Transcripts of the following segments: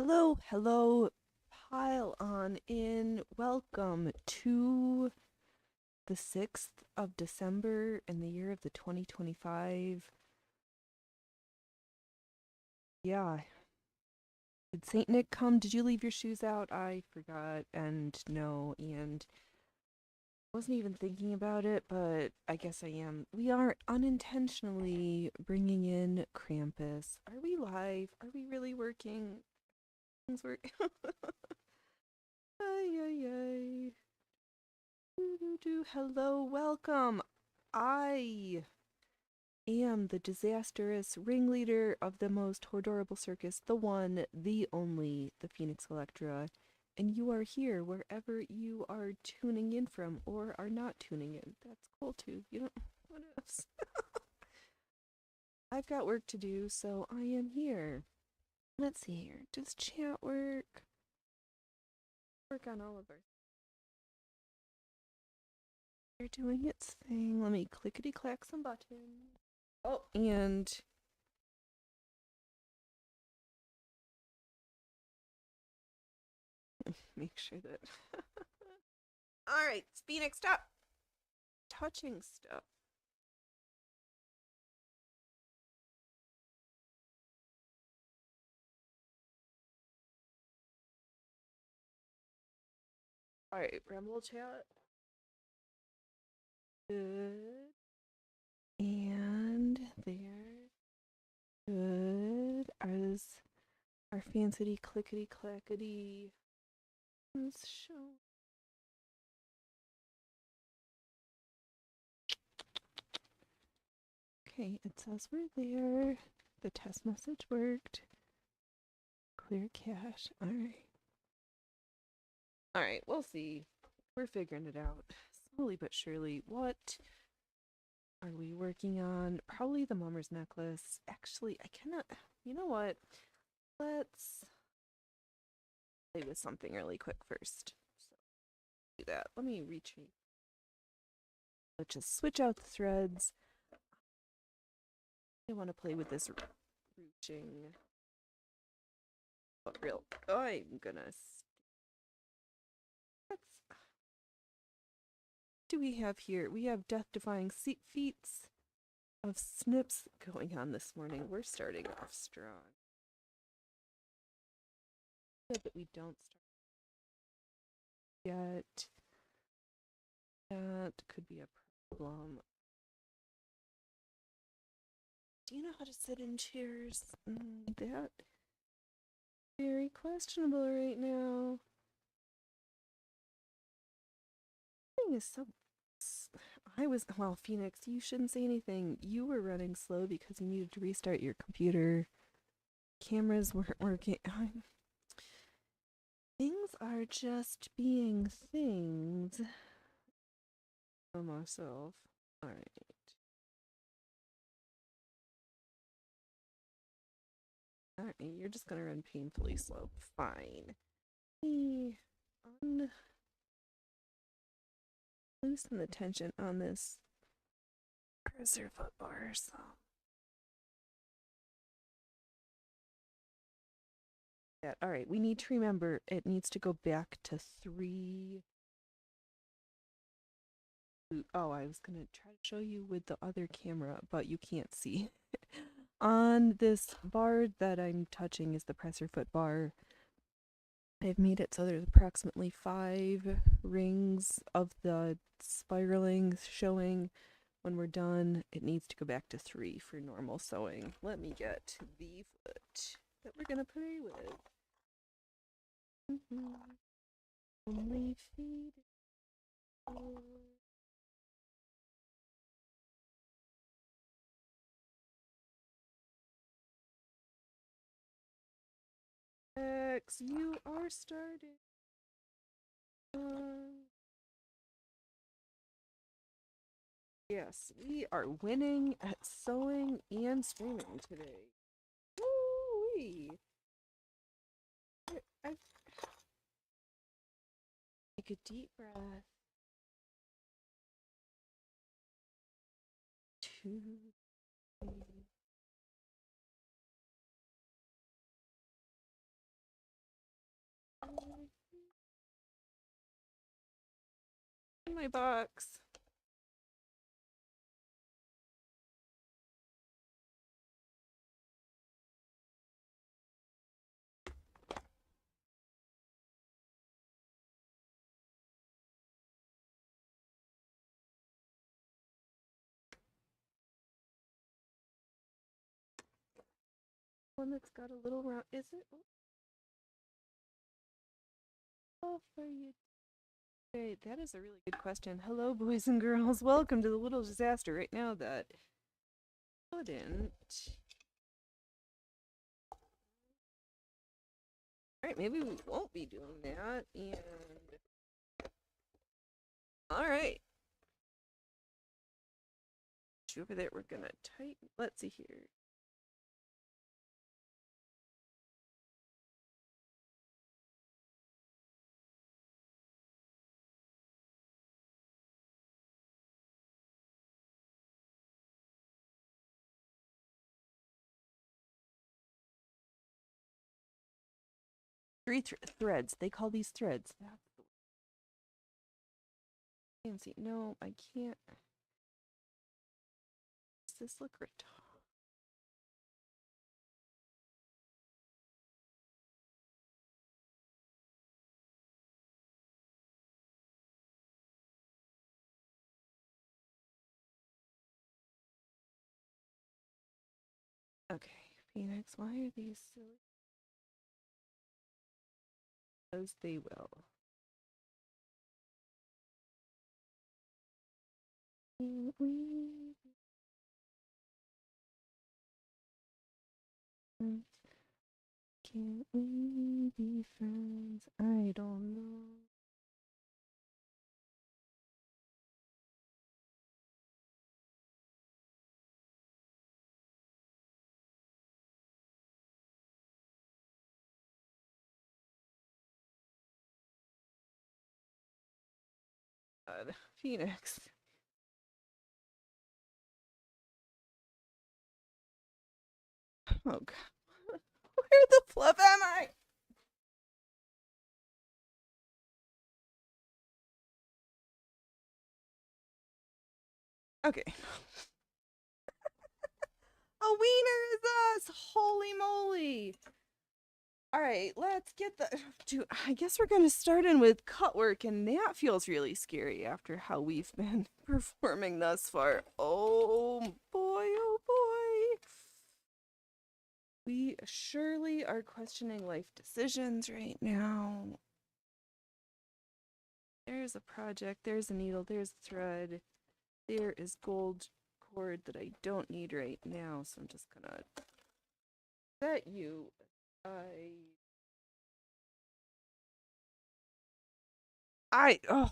Hello, hello, pile on in. Welcome to the 6th of December in the year of the 2025. Yeah. Did St. Nick come? Did you leave your shoes out? I forgot. And no, and wasn't even thinking about it, but I guess I am. We are unintentionally bringing in Krampus. Are we live? Are we really working? Things work. Ay, ay, ay. Hello, welcome. I am the disastrous ringleader of the most horrible circus, the one, the only, the Phoenix Electra. And you are here wherever you are tuning in from or are not tuning in. That's cool too. You don't. What else? I've got work to do, so I am here. Let's see here. Does chat work? Work on all of our. They're doing its thing. Let me clickety clack some buttons. Oh, and make sure that. All right, Phoenix, stop touching stuff. All right, Rumble chat. Good. And there. Good. As our fancity clickety clackety show. Okay, it says we're there. The test message worked. Clear cache. All right. All right, we'll see. We're figuring it out slowly but surely. What are we working on? Probably the mummer's necklace. Actually, I cannot. You know what? Let's play with something really quick first. So do that. Let me retreat. Let's just switch out the threads. I want to play with this ruching. But real. I'm gonna. What do we have here? We have death-defying feats of snips going on this morning. We're starting off strong. Good that we don't start yet. That could be a problem. Do you know how to sit in chairs? That very questionable right now. Thing is so. Well, Phoenix, you shouldn't say anything. You were running slow because you needed to restart your computer. Cameras weren't working. Things are just being things for myself. Alright. Alright, you're just gonna run painfully slow. Fine. Loosen the tension on this cursor foot bar, so. Yeah, alright, we need to remember it needs to go back to 3. Oh, I was gonna try to show you with the other camera, but you can't see. On this bar that I'm touching is the presser foot bar. I've made it so there's approximately 5 rings of the spiraling showing. When we're done, it needs to go back to 3 for normal sewing. Let me get the foot that we're gonna play with. Only feed. X, you are starting. Yes, we are winning at sewing and streaming today. Woo-wee. I take a deep breath. 2, 3. in my box. One that's got a little round. Is it? Oh, for you. Great. That is a really good question. Hello, boys and girls. Welcome to the little disaster right now that couldn't. Alright, maybe we won't be doing that. And. Alright. Over there, we're gonna tighten. Let's see here. Three threads. They call these threads. That's the fancy. No, I can't. Does this look retarded? Okay, Phoenix, why are these silly? As they will. Can't we? Can't we be friends? I don't know. Phoenix. Oh god. Where the fluff am I? Okay. A wiener is us! Holy moly! Alright, let's get the. Dude, I guess we're gonna start in with cut work, and that feels really scary after how we've been performing thus far. Oh boy, oh boy. We surely are questioning life decisions right now. There's a project, there's a needle, there's a thread. There is gold cord that I don't need right now, so I'm just gonna set you. Oh.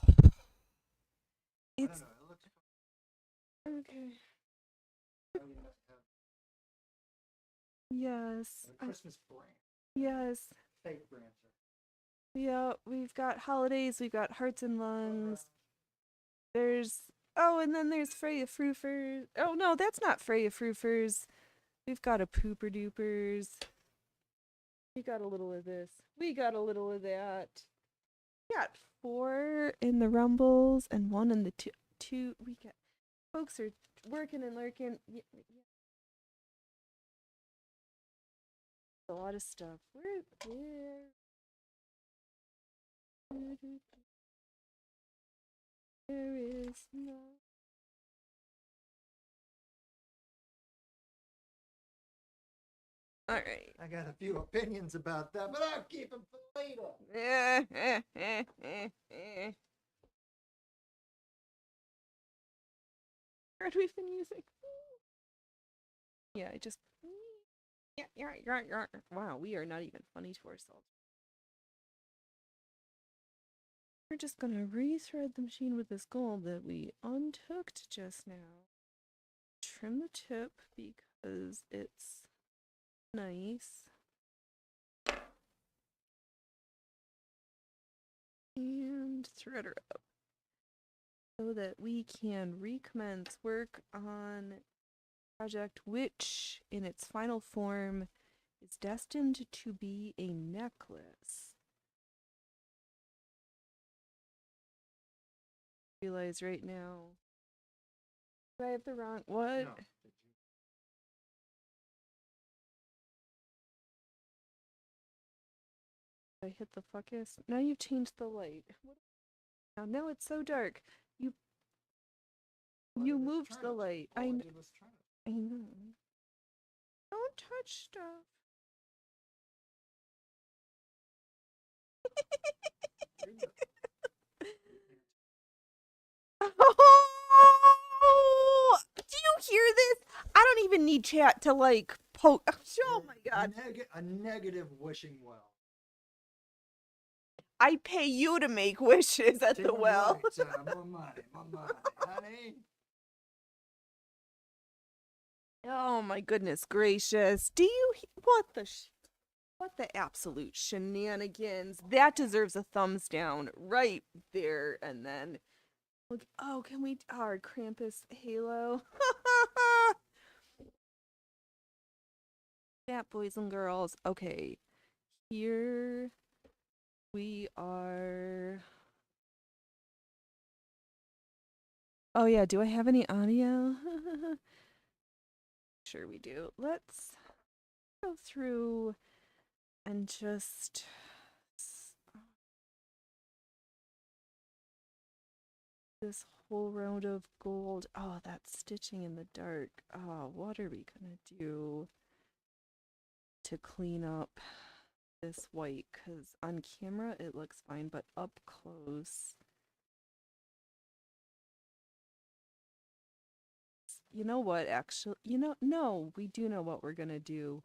It's okay. Yes. Christmas brand. Yes. Fake brands. Yeah, we've got holidays, we've got hearts and lungs. There's and then there's Freya Froofers. Oh no, that's not Freya Froofers. We've got a Pooper Doopers. We got a little of this. We got a little of that. We got 4 in the rumbles and 1 in the two. We got folks are working and lurking. Yeah. A lot of stuff. Where there is no. All right. I got a few opinions about that, but I'll keep them for later. What we've been using. Yeah, I just. Yeah. Wow, we are not even funny to ourselves. We're just gonna rethread the machine with this gold that we unhooked just now. Trim the tip because it's nice. And thread her up so that we can recommence work on project which in its final form is destined to be a necklace. realize right now. Do I have the wrong what? No. I hit the focus. Now you've changed the light. Now it's so dark. You moved the light. I know. Don't touch stuff. Oh, do you hear this? I don't even need chat to like poke. Oh my god. A negative wishing well. I pay you to make wishes at the well. Right, more money, honey. Oh my goodness gracious. Do you what the absolute shenanigans? That deserves a thumbs down right there. And then look, oh, can we our Krampus halo? Yeah, boys and girls. Okay. Here we are. Oh yeah, do I have any audio? Sure we do. Let's go through and just this whole round of gold. Oh, that stitching in the dark. Oh, what are we gonna do to clean up this white? Because on camera it looks fine, but up close. You know what, actually, no, we do know what we're gonna do.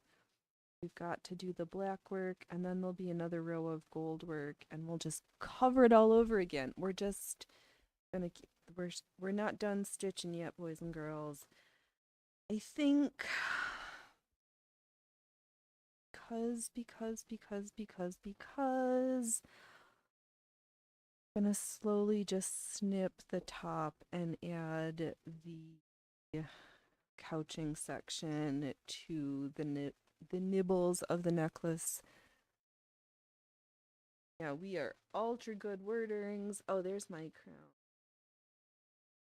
We've got to do the black work, and then there'll be another row of gold work, and we'll just cover it all over again. We're just gonna keep, we're not done stitching yet, boys and girls. I think because I'm gonna slowly just snip the top and add the couching section to the nibbles of the necklace. Yeah, we are ultra good word earrings. Oh, there's my crown.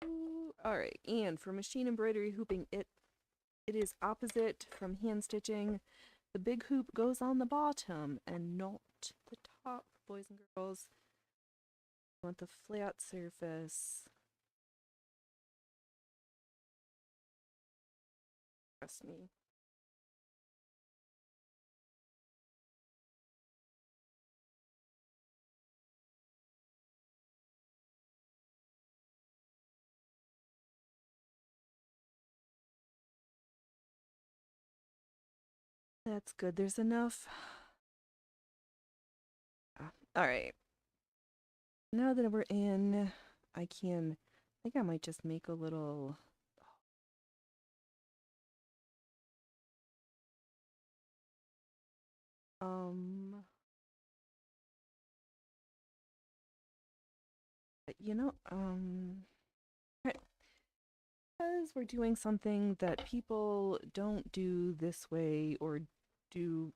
Ooh, all right, and for machine embroidery hooping, it is opposite from hand stitching. The big hoop goes on the bottom and not the top, boys and girls. You want the flat surface. Trust me. That's good. There's enough. All right. Now that we're in, I think I might just make a little. You know, because we're doing something that people don't do this way or do,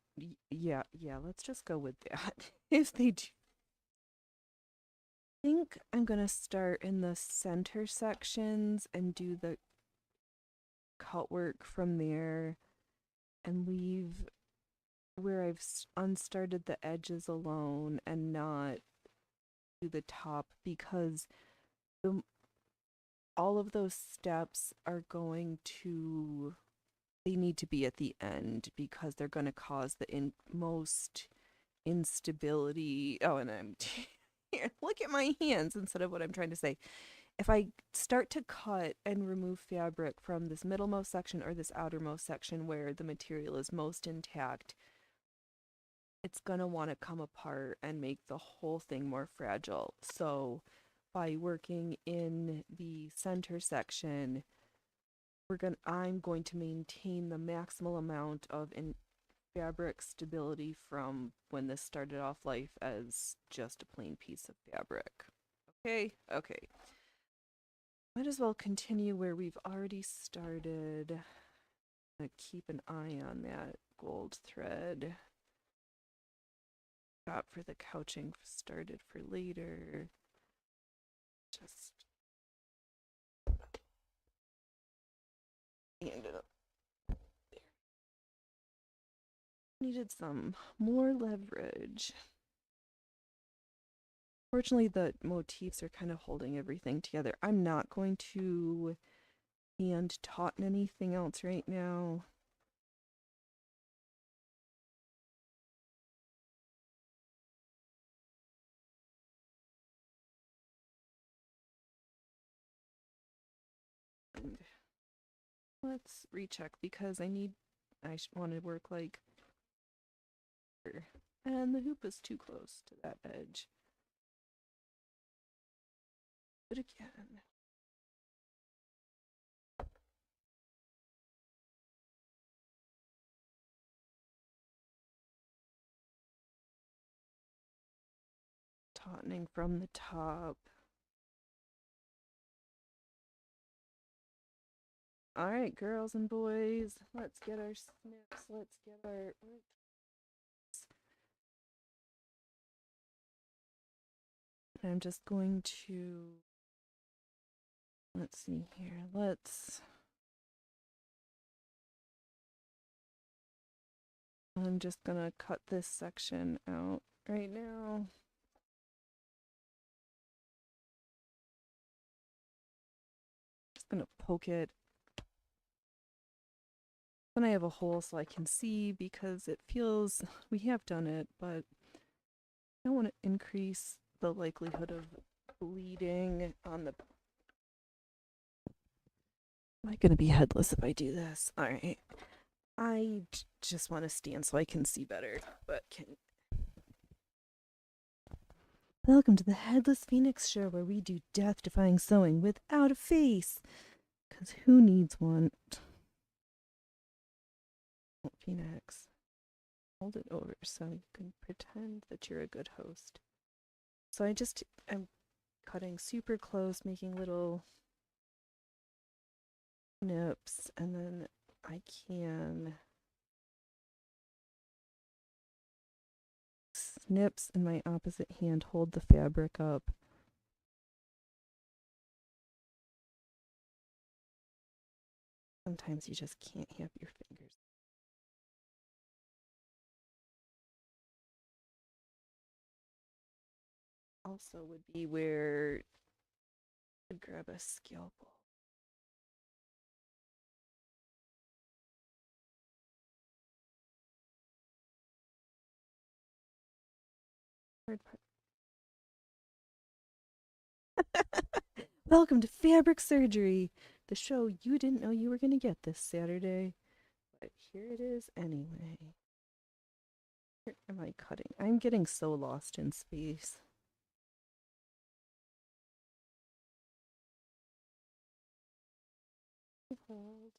yeah, let's just go with that. If they do. I think I'm gonna start in the center sections and do the cut work from there and leave where I've unstarted the edges alone and not do the top, because all of those steps are going to, they need to be at the end because they're going to cause the most instability. Oh, and I'm here, look at my hands instead of what I'm trying to say. If I start to cut and remove fabric from this middlemost section or this outermost section where the material is most intact, it's going to want to come apart and make the whole thing more fragile. So by working in the center section, I'm going to maintain the maximal amount of fabric stability from when this started off life as just a plain piece of fabric. Okay. Might as well continue where we've already started. Keep an eye on that gold thread. Got for the couching started for later. Just stand it up. There. Needed some more leverage. Fortunately, the motifs are kind of holding everything together. I'm not going to hand tauten anything else right now. And let's recheck because I want to work like here. And the hoop is too close to that edge. But again. Tautening from the top. All right, girls and boys, let's get our snips. Let's get our. I'm just going to. Let's see here. I'm just gonna cut this section out right now. Just gonna poke it. Then I have a hole so I can see because it feels, we have done it, but I don't want to increase the likelihood of bleeding on the. Am I gonna be headless if I do this? All right. I just want to stand so I can see better, but can. Welcome to the Headless Phoenix Show, where we do death-defying sewing without a face. Because who needs one? Oh, Phoenix. Hold it over so you can pretend that you're a good host. So I'm cutting super close, making little nips, and then I can snips in my opposite hand hold the fabric up. Sometimes you just can't have your fingers. Also would be where I'd grab a scalpel. Welcome to Fabric Surgery, the show you didn't know you were going to get this Saturday. But here it is anyway. Where am I cutting? I'm getting so lost in space. Hold.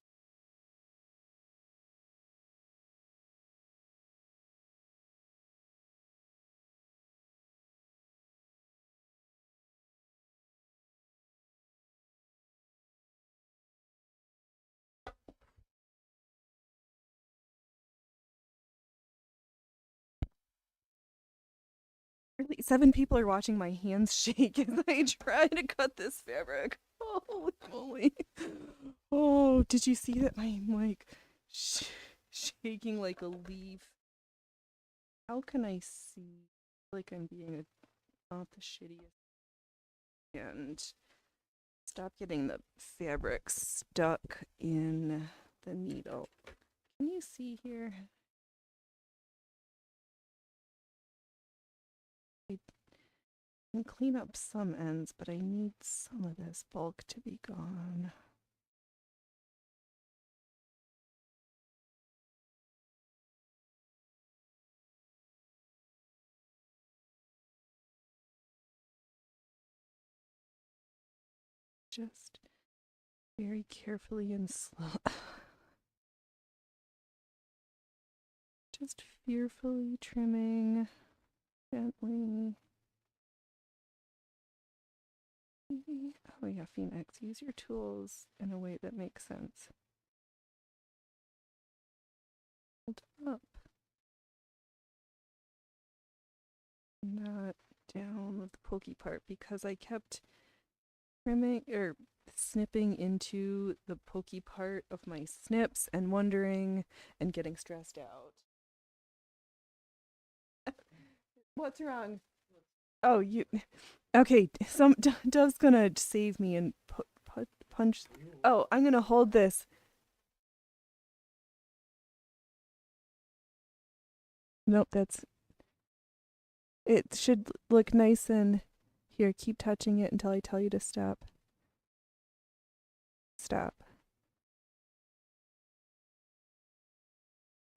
Really, 7 people are watching my hands shake as I try to cut this fabric. Holy moly. Oh, did you see that? I'm like shaking like a leaf. How can I see? Like I'm being not the shittiest. And stop getting the fabric stuck in the needle. Can you see here? I can clean up some ends, but I need some of this bulk to be gone. Just very carefully and slow. Just fearfully trimming gently. Oh yeah, Phoenix, use your tools in a way that makes sense. Hold up. Not down with the pokey part because I kept trimming or snipping into the pokey part of my snips and wondering and getting stressed out. What's wrong? Oh, you. Okay, Dove's gonna save me and punch. Oh, I'm gonna hold this. Nope, that's. It should look nice and. Here, keep touching it until I tell you to stop. Stop.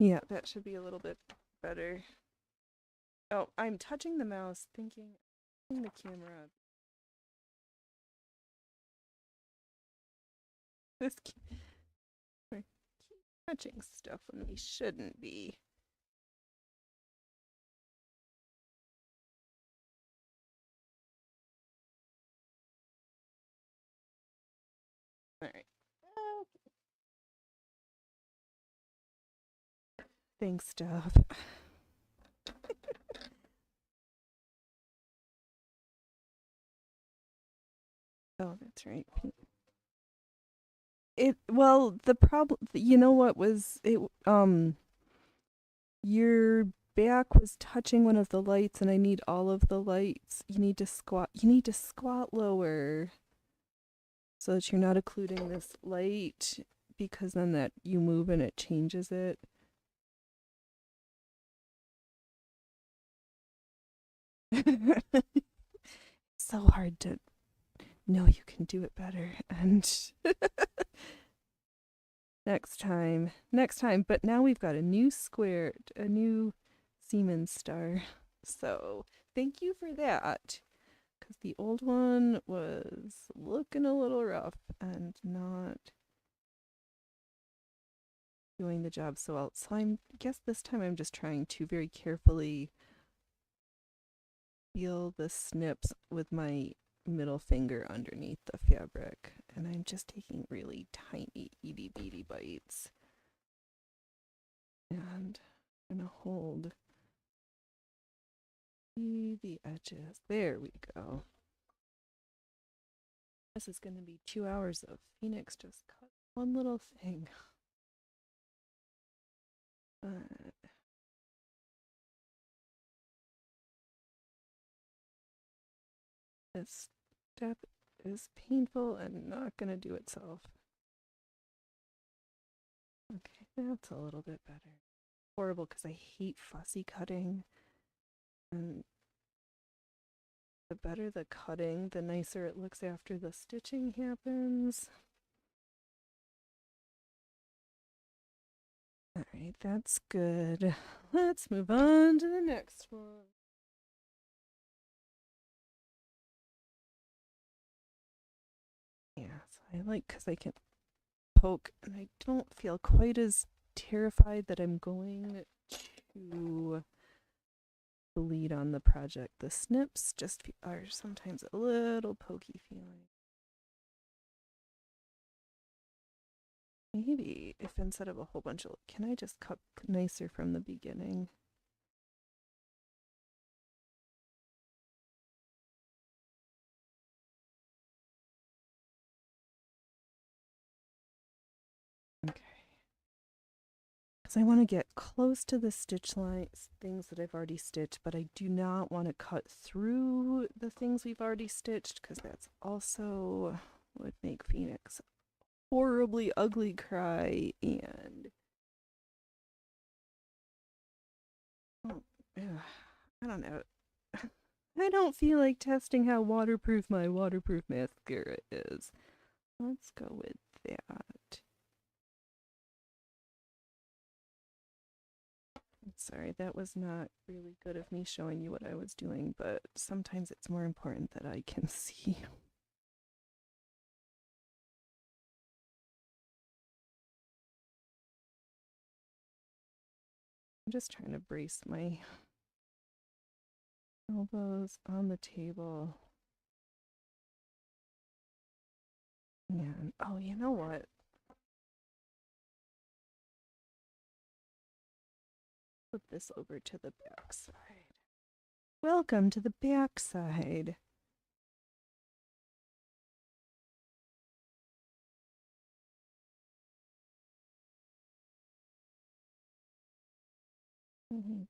Yeah, that should be a little bit better. Oh, I'm touching the mouse, thinking the camera. This keep touching stuff when we shouldn't be. All right. Thanks, Dove. Oh, that's right. The problem, you know what was it? Your back was touching one of the lights, and I need all of the lights. You need to squat. You need to squat lower, so that you're not occluding this light, because then that you move and it changes it. So hard to know you can do it better, and next time, but now we've got a new Siemens star, so thank you for that, because the old one was looking a little rough and not doing the job so well. So I guess this time I'm just trying to very carefully feel the snips with my middle finger underneath the fabric, and I'm just taking really tiny itty bitty bites, and I'm gonna hold the edges. There we go. This is gonna be 2 hours of Phoenix just cut one little thing. This step is painful and not gonna do itself. Okay, that's a little bit better. Horrible, because I hate fussy cutting, and the better the cutting, the nicer it looks after the stitching happens. Alright, that's good. Let's move on to the next one. Yeah, so I like, because I can poke, and I don't feel quite as terrified that I'm going to bleed on the project. The snips just are sometimes a little pokey feeling. Maybe if instead of a whole bunch of, can I just cut nicer from the beginning? Okay. Because I want to get close to the stitch lines, things that I've already stitched, but I do not want to cut through the things we've already stitched, because that's also would make Phoenix horribly ugly cry, and I don't know. I don't feel like testing how waterproof my waterproof mascara is. Let's go with that. Sorry, that was not really good of me showing you what I was doing, but sometimes it's more important that I can see. I'm just trying to brace my elbows on the table. And, oh, you know what? Flip this over to the back side. Welcome to the back side. Mhm.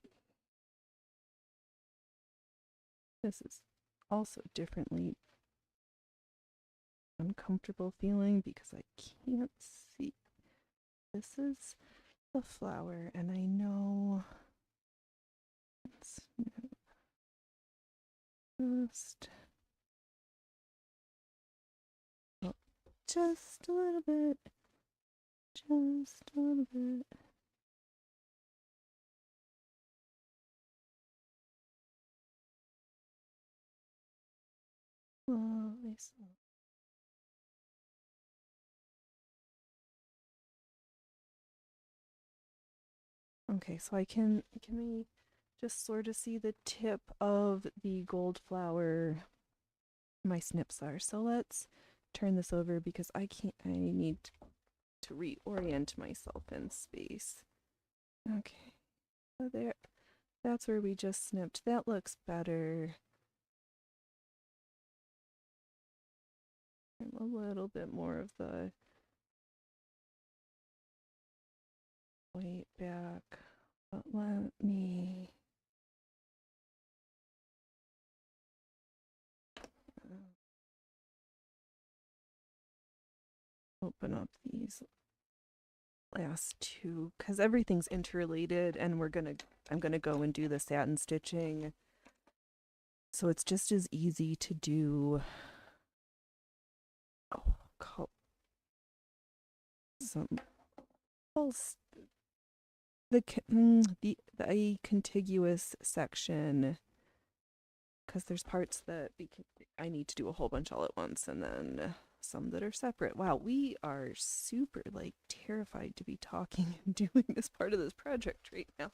This is also differently uncomfortable feeling because I can't see. This is the flower, and I know it's just oh, just a little bit, just a little bit. Slowly, slowly. Okay, so can we just sort of see the tip of the gold flower my snips are. So let's turn this over because I need to reorient myself in space. Okay, so there, that's where we just snipped. That looks better. A little bit more of the white back, but let me open up these last two because everything's interrelated, and I'm gonna go and do the satin stitching, so it's just as easy to do. Oh, some the contiguous section, because there's parts that I need to do a whole bunch all at once, and then some that are separate. Wow, we are super like terrified to be talking and doing this part of this project right now.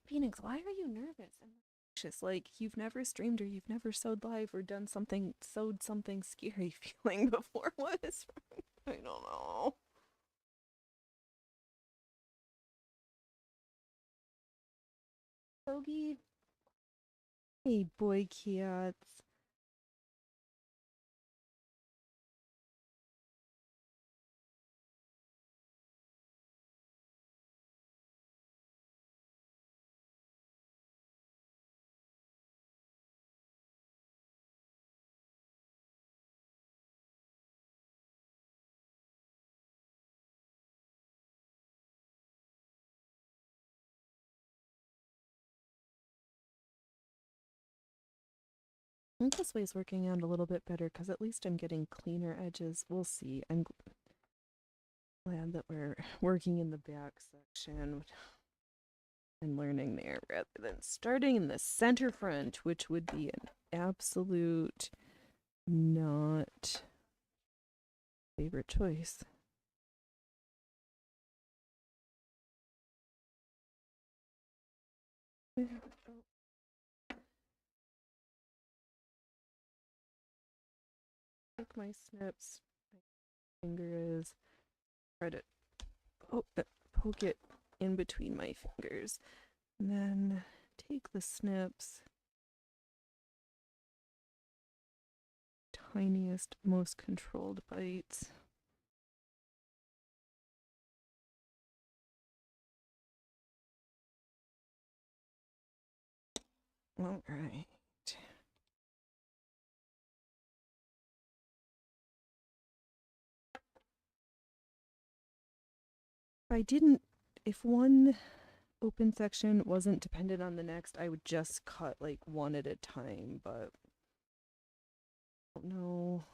Phoenix, why are you nervous? I'm anxious. Like you've never streamed or you've never sewed live or done sewed something scary feeling before. What is wrong? I don't know. Bogey. Hey, boy cats. I think this way's working out a little bit better because at least I'm getting cleaner edges. We'll see. I'm glad that we're working in the back section and learning there rather than starting in the center front, which would be an absolute not favorite choice. Take my snips, my finger is, try to poke it in between my fingers, and then take the snips, tiniest, most controlled bites. All right. If one open section wasn't dependent on the next, I would just cut like one at a time, but no.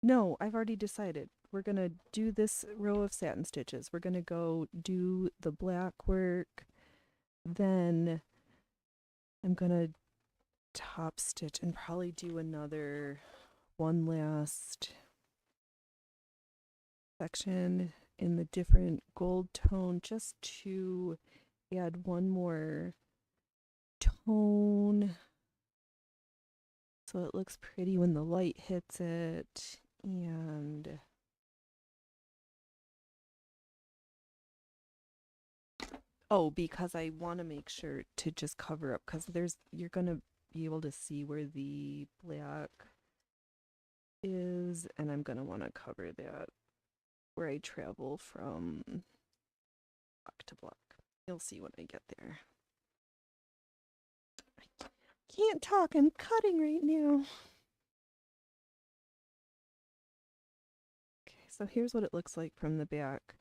No, I've already decided. We're gonna do this row of satin stitches. We're gonna go do the black work. Then I'm gonna top stitch and probably do one last section in the different gold tone just to add one more tone so it looks pretty when the light hits it. And oh, because I want to make sure to just cover up because you're gonna be able to see where the black is, and I'm gonna want to cover that where I travel from block to block. You'll see when I get there. I can't talk. I'm cutting right now. Okay, so here's what it looks like from the back.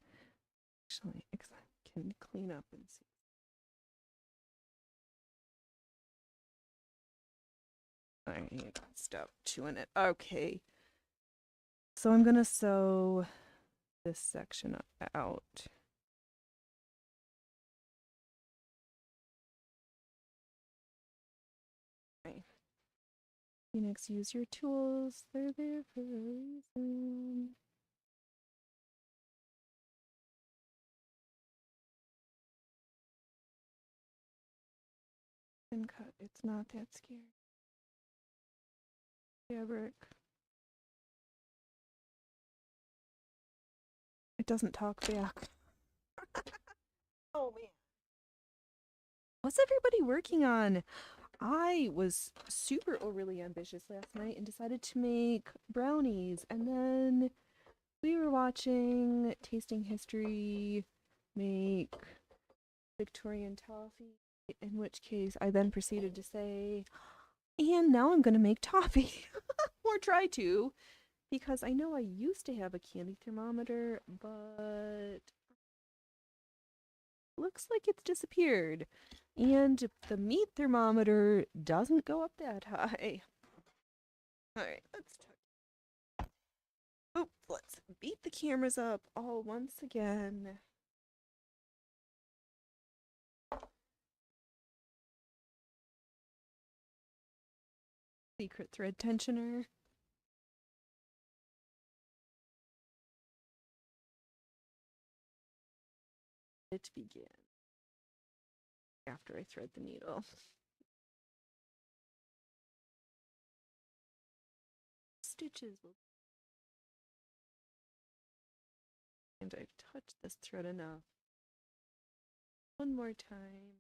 Actually, I can clean up and see. Alright, stop chewing it. Okay. So I'm gonna sew this section out. Okay. Phoenix, use your tools. They're there for a reason. And cut. It's not that scary. Fabric. It doesn't talk back. Oh man. What's everybody working on? I was super overly ambitious last night and decided to make brownies. And then we were watching Tasting History make Victorian toffee, in which case I then proceeded to say, and now I'm going to make toffee. Or try to, because I know I used to have a candy thermometer, but looks like it's disappeared. And the meat thermometer doesn't go up that high. Alright, let's beat the cameras up all once again. Secret thread tensioner. It begin after I thread the needle. Stitches will. And I've touched this thread enough. One more time.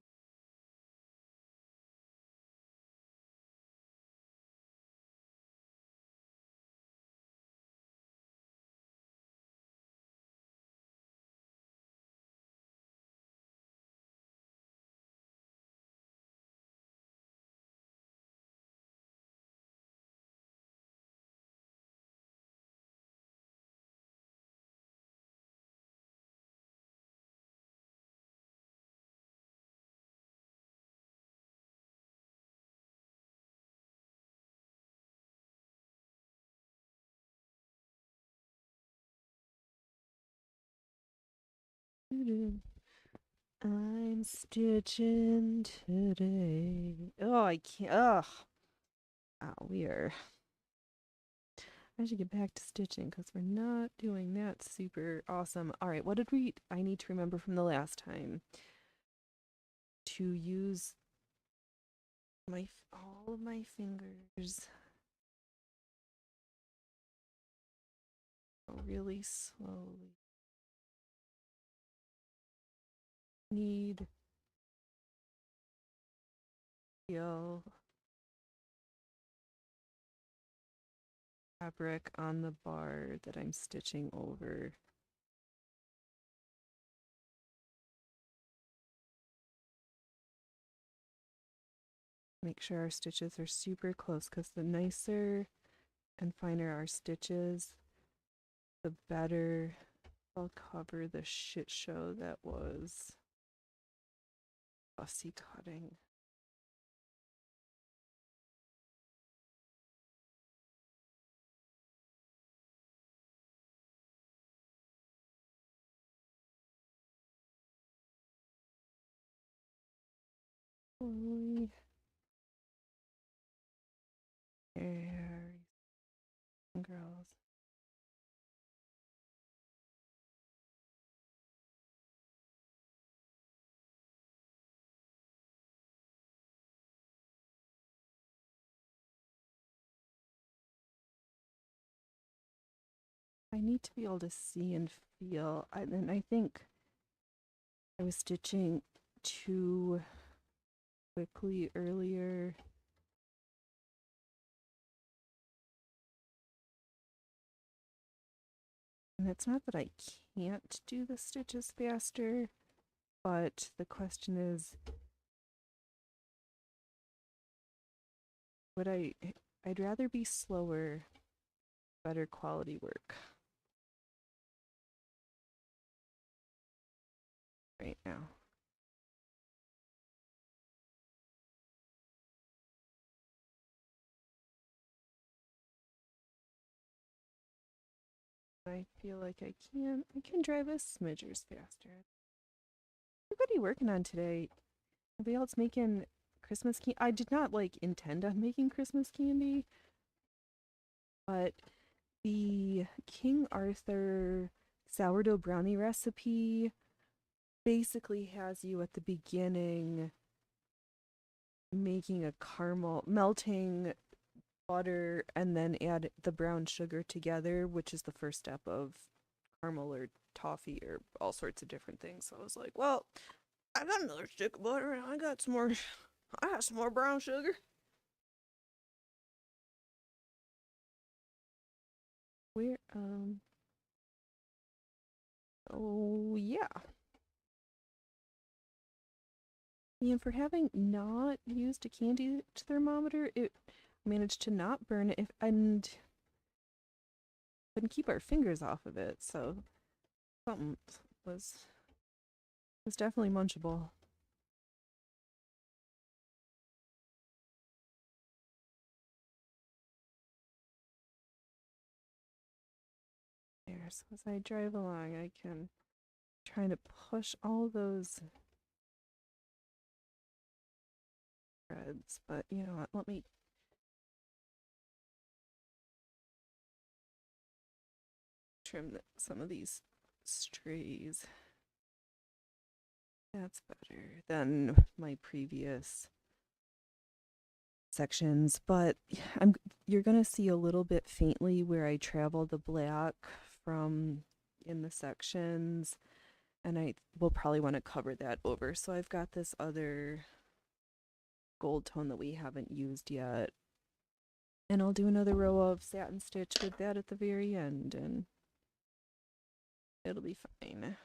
I'm stitching today. Oh, I can't. Ugh. Oh, I should get back to stitching because we're not doing that super awesome. All right, what did I need to remember from the last time? To use all of my fingers really slowly. Need feel fabric on the bar that I'm stitching over. Make sure our stitches are super close because the nicer and finer our stitches, the better I'll cover the shit show that was fussy cutting. Holy girls. I need to be able to see and feel. And I think I was stitching too quickly earlier. And it's not that I can't do the stitches faster. but the question is, would I'd rather be slower, better quality work right now. I feel like I can drive a smidgers faster. Everybody working on today? Anybody else making Christmas candy? I did not like intend on making Christmas candy, but the King Arthur sourdough brownie recipe basically has you at the beginning making a caramel, melting butter, and then add the brown sugar together, which is the first step of caramel or toffee or all sorts of different things. So I was like, well, I got another stick of butter and I got some more brown sugar. Where oh yeah. And for having not used a candy thermometer, it managed to not burn it and couldn't keep our fingers off of it, so something was definitely munchable. There, so as I drive along, I can try to push all those threads, but you know what, let me trim some of these strays. That's better than my previous sections, but you're gonna see a little bit faintly where I travel the black from in the sections, and I will probably want to cover that over. So I've got this other gold tone that we haven't used yet, and I'll do another row of satin stitch with that at the very end, and it'll be fine.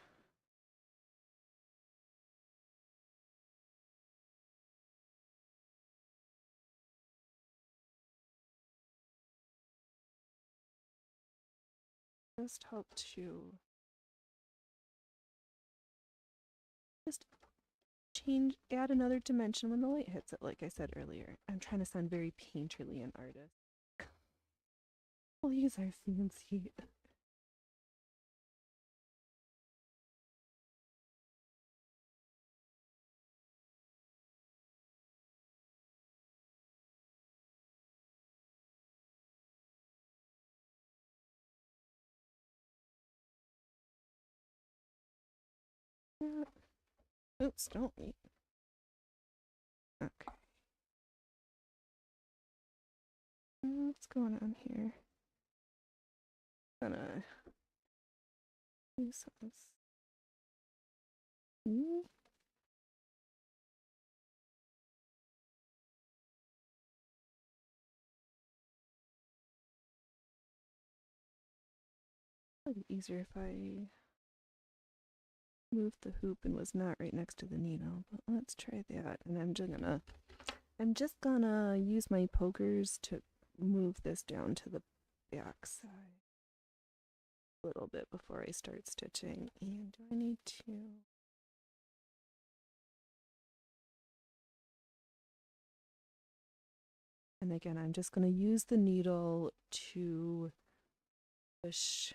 Just help to just add another dimension when the light hits it, like I said earlier. I'm trying to sound very painterly and artist. These are fancy. Yeah. Oops, don't eat. Okay. What's going on here? Gonna do some. It'd be easier if I moved the hoop and was not right next to the needle, but let's try that. And I'm just gonna use my pokers to move this down to the back side a little bit before I start stitching. And do I need to? And again, I'm just gonna use the needle to push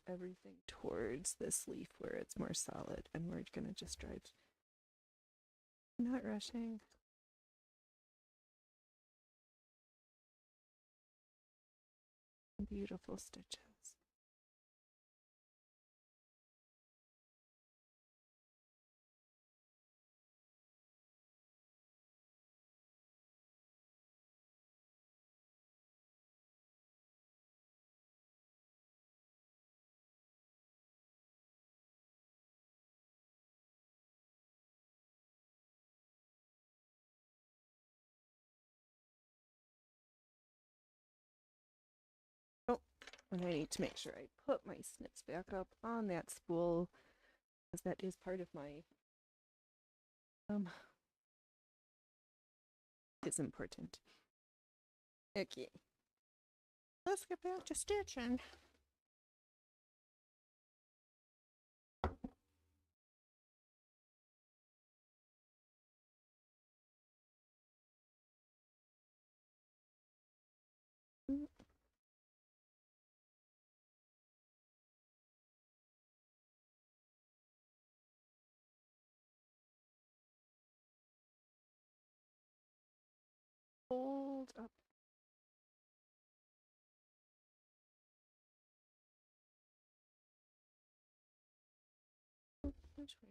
everything towards this leaf where it's more solid, and we're gonna just drive, not rushing. Beautiful stitches. Oh, and I need to make sure I put my snips back up on that spool because that is part of my it's important. Okay. Let's get back to stitching. Hold up. Which way?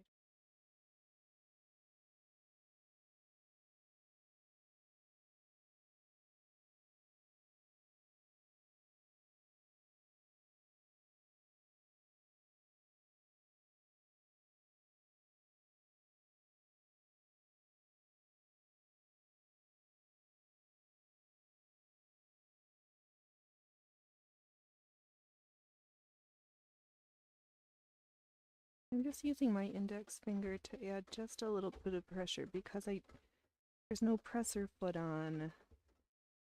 I'm just using my index finger to add just a little bit of pressure because there's no presser foot on.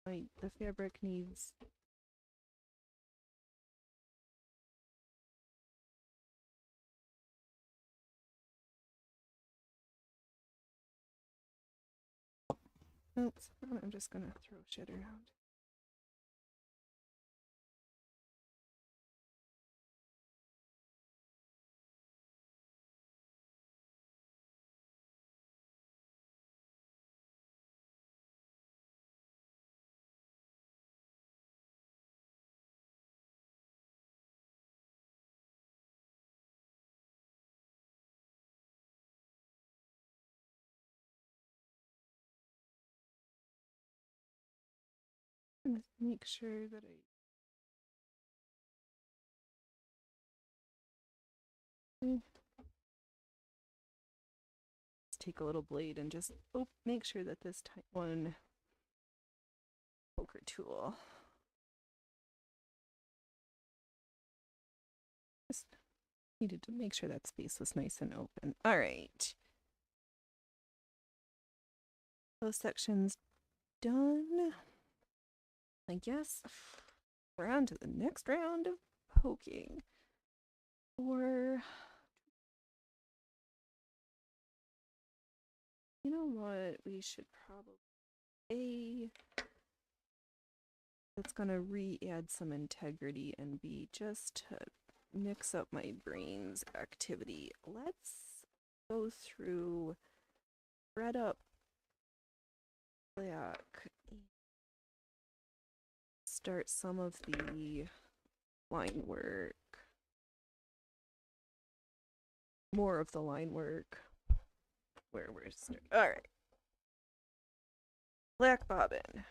The fabric needs oops, I'm just gonna throw shit around. Make sure that let's take a little blade and just make sure that this one poker tool just needed to make sure that space was nice and open. All right. Those sections done. I guess we're on to the next round of poking. Or, you know what, we should probably that's gonna re-add some integrity, and B, just to mix up my brain's activity. Let's go through thread up black, start some of the line work, more of the line work where we're starting. All right, black bobbin.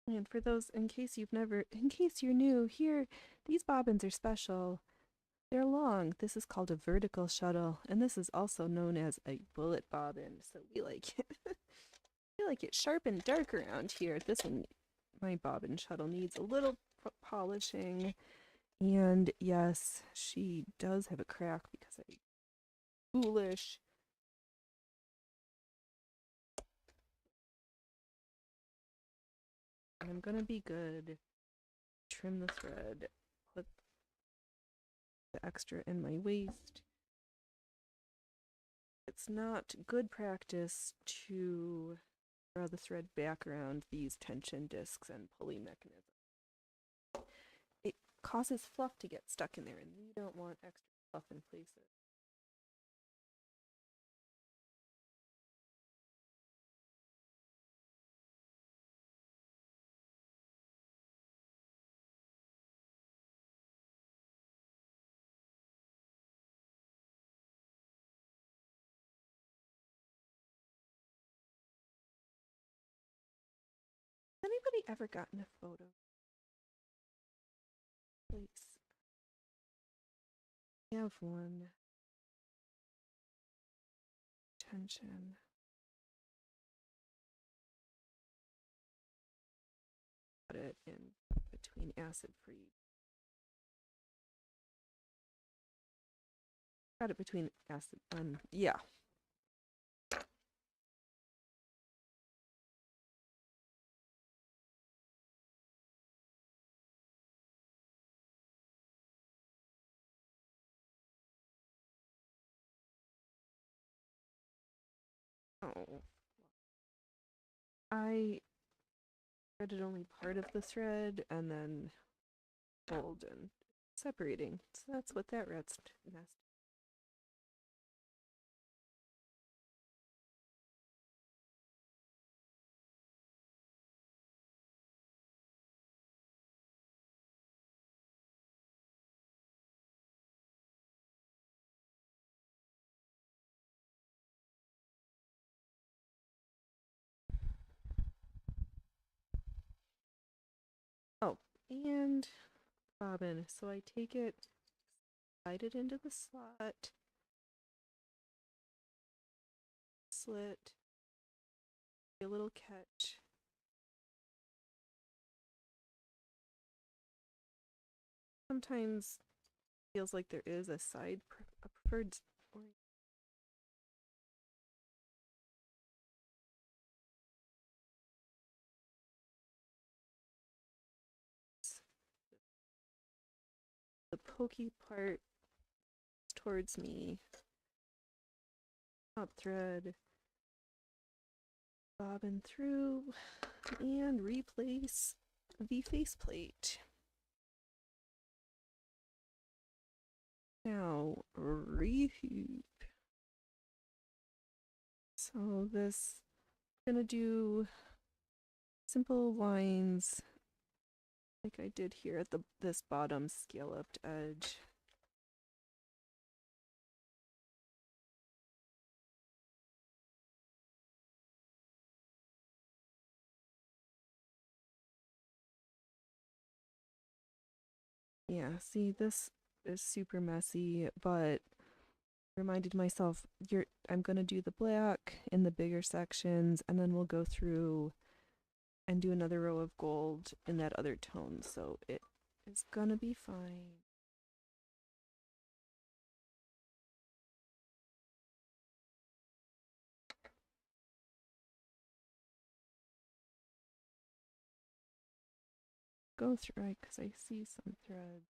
And for those, in case you're new here, these bobbins are special. They're long. This is called a vertical shuttle, and this is also known as a bullet bobbin. So we like it. I like it sharp and dark around here. This one, my bobbin shuttle, needs a little polishing. And yes, she does have a crack because I'm foolish. And I'm gonna be good. Trim the thread. Put the extra in my waist. It's not good practice to draw the thread back around these tension discs and pulley mechanisms. It causes fluff to get stuck in there, and we don't want extra fluff in places. Has anybody ever gotten a photo? Please. I have one. Tension. Put it in between. between acid free. Got it between acid yeah. Oh. I threaded only part of the thread and then pulled and separating. So that's what that rat's nest. Oh, and bobbin. So I take it, slide it into the slot, slit, a little catch. Sometimes feels like there is a a preferred the pokey part towards me. Top thread, bobbin through, and replace the faceplate. Now rehoop. So this, I'm gonna do simple lines like I did here at this bottom scalloped edge. Yeah, see, this is super messy, but reminded myself I'm gonna do the black in the bigger sections, and then we'll go through and do another row of gold in that other tone, so it is gonna be fine. Go through it because I see some threads.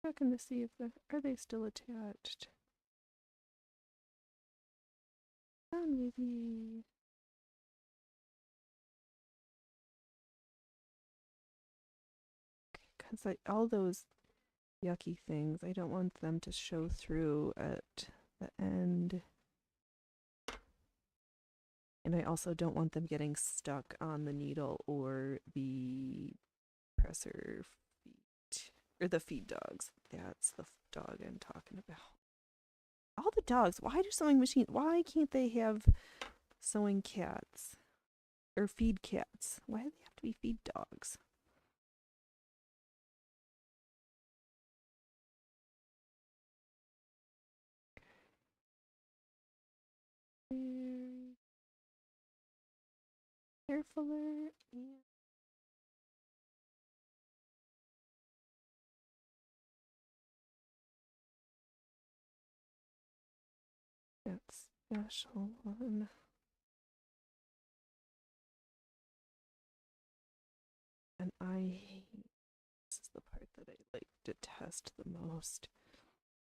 Checking to see if are they still attached. Maybe. Because all those yucky things, I don't want them to show through at the end. And I also don't want them getting stuck on the needle or the presser feet, or the feed dogs. That's the dog I'm talking about. All the dogs, why do sewing machines, why can't they have sewing cats? Or feed cats? Why do they have to be feed dogs? Very carefuler and that's special one. And this is the part that I like detest the most.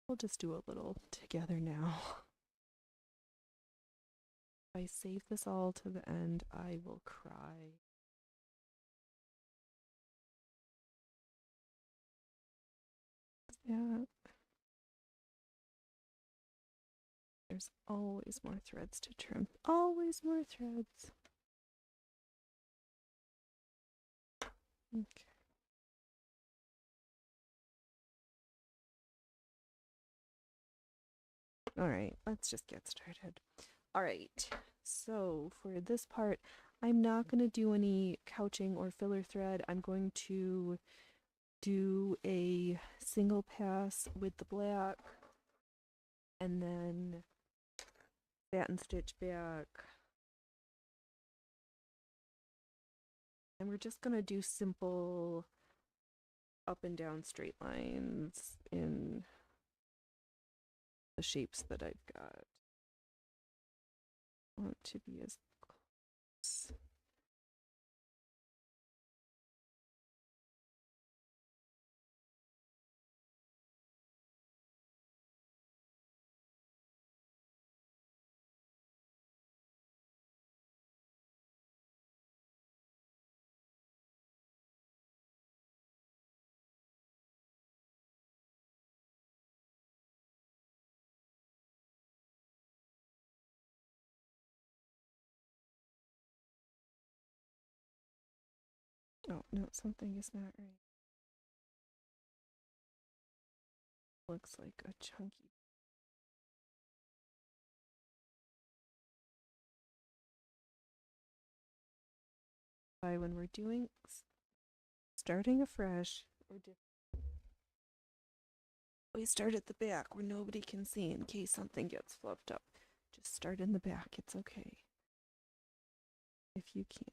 We'll just do a little together now. If I save this all to the end, I will cry. Yeah. There's always more threads to trim. Always more threads. Okay. All right, let's just get started. All right, so for this part, I'm not going to do any couching or filler thread. I'm going to do a single pass with the black and then batten stitch back. And we're just gonna do simple up and down straight lines in the shapes that I've got. I want to be as close. Oh, no, something is not right. Looks like a chunky. When we're doing starting afresh or different, we start at the back where nobody can see in case something gets fluffed up. Just start in the back. It's okay. If you can.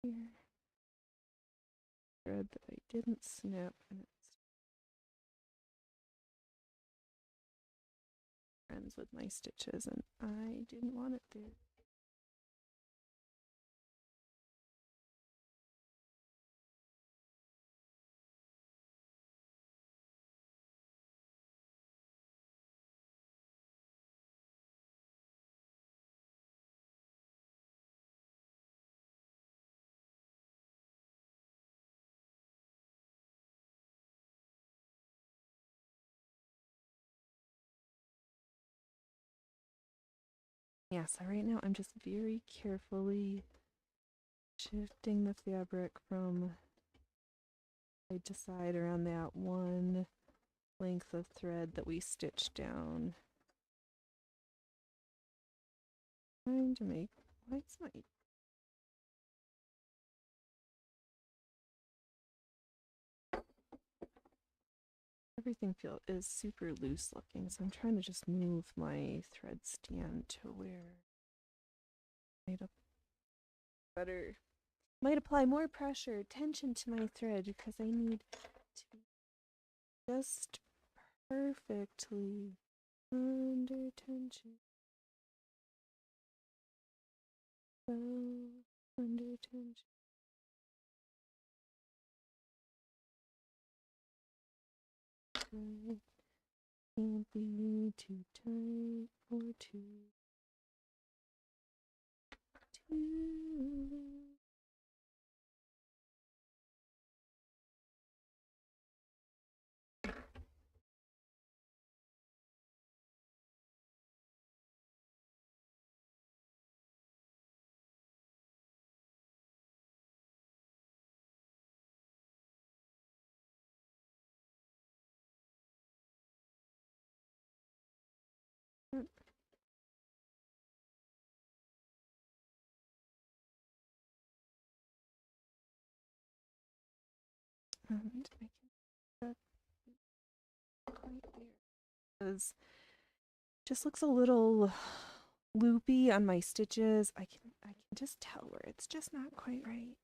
Here. Thread that I didn't snip and it's friends with my stitches and I didn't want it there. Yeah, so right now I'm just very carefully shifting the fabric from side to side around that one length of thread that we stitched down. Trying to make, why is my everything is super loose looking, so I'm trying to just move my thread stand to where might apply more pressure, tension to my thread because I need to be just perfectly under tension. So under tension. Can't be too tight or too loose. And I can put that right there. Because just looks a little loopy on my stitches. I can just tell where it's just not quite right.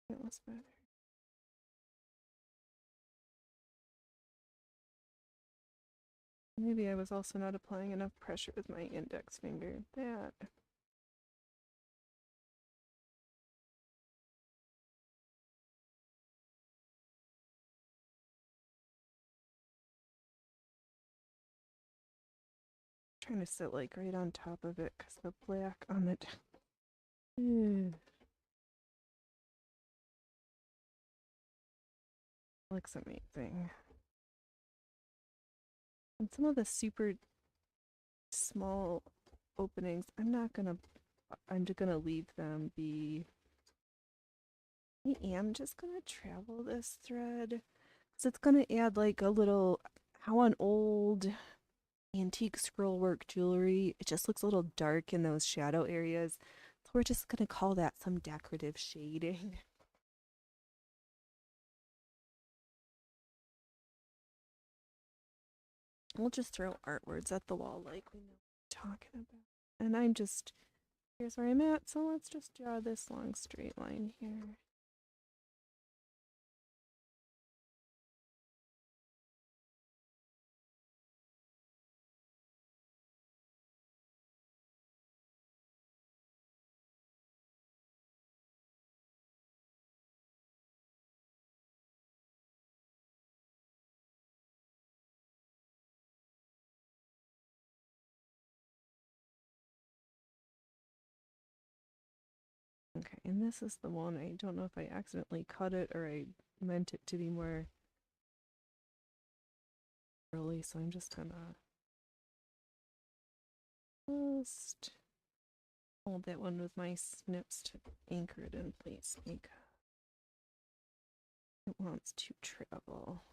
It was better. Maybe I was also not applying enough pressure with my index finger. That. Trying to sit like right on top of it because the black on the looks amazing. And some of the super small openings, I'm just gonna leave them be I am just gonna travel this thread because it's gonna add like a little how on old antique scrollwork jewelry it just looks a little dark in those shadow areas. So we're just gonna call that some decorative shading. We'll just throw artwords at the wall like we know what we're talking about. And I'm just here's where I'm at, so let's just draw this long straight line here. Okay, and this is the one. I don't know if I accidentally cut it or I meant it to be more early, so I'm just gonna just hold that one with my snips to anchor it in place because it wants to travel.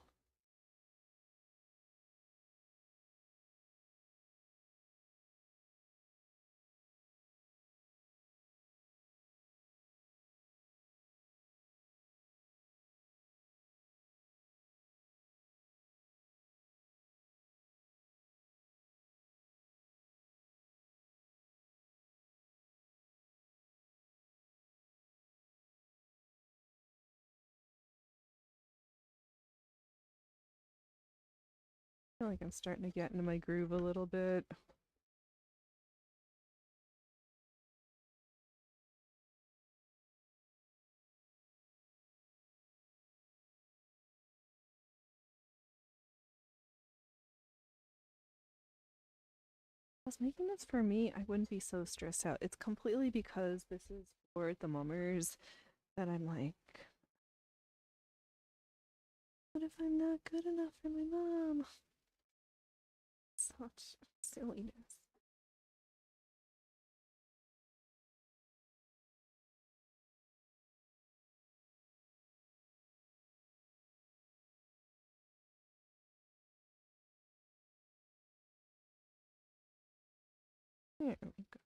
I feel like I'm starting to get into my groove a little bit. I was making this for me, I wouldn't be so stressed out. It's completely because this is for the mummers that I'm like, what if I'm not good enough for my mom? Such silliness. There we go.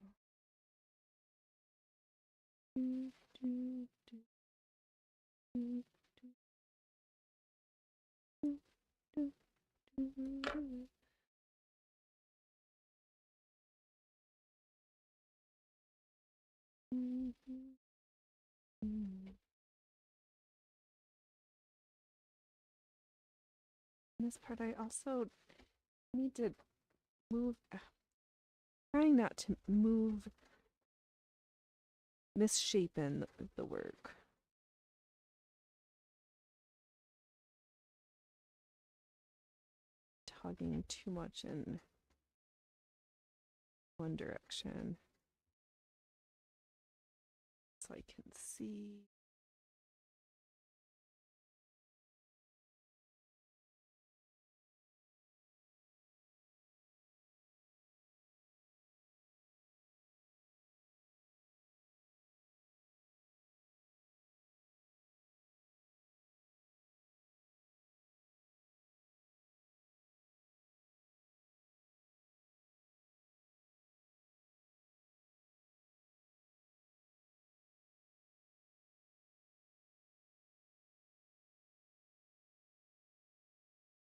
Do, do, do, do, do, do, do, do. Mhm. Mm. In this part, I also need to move, trying not to move, misshapen the work. Tugging too much in one direction so I can see.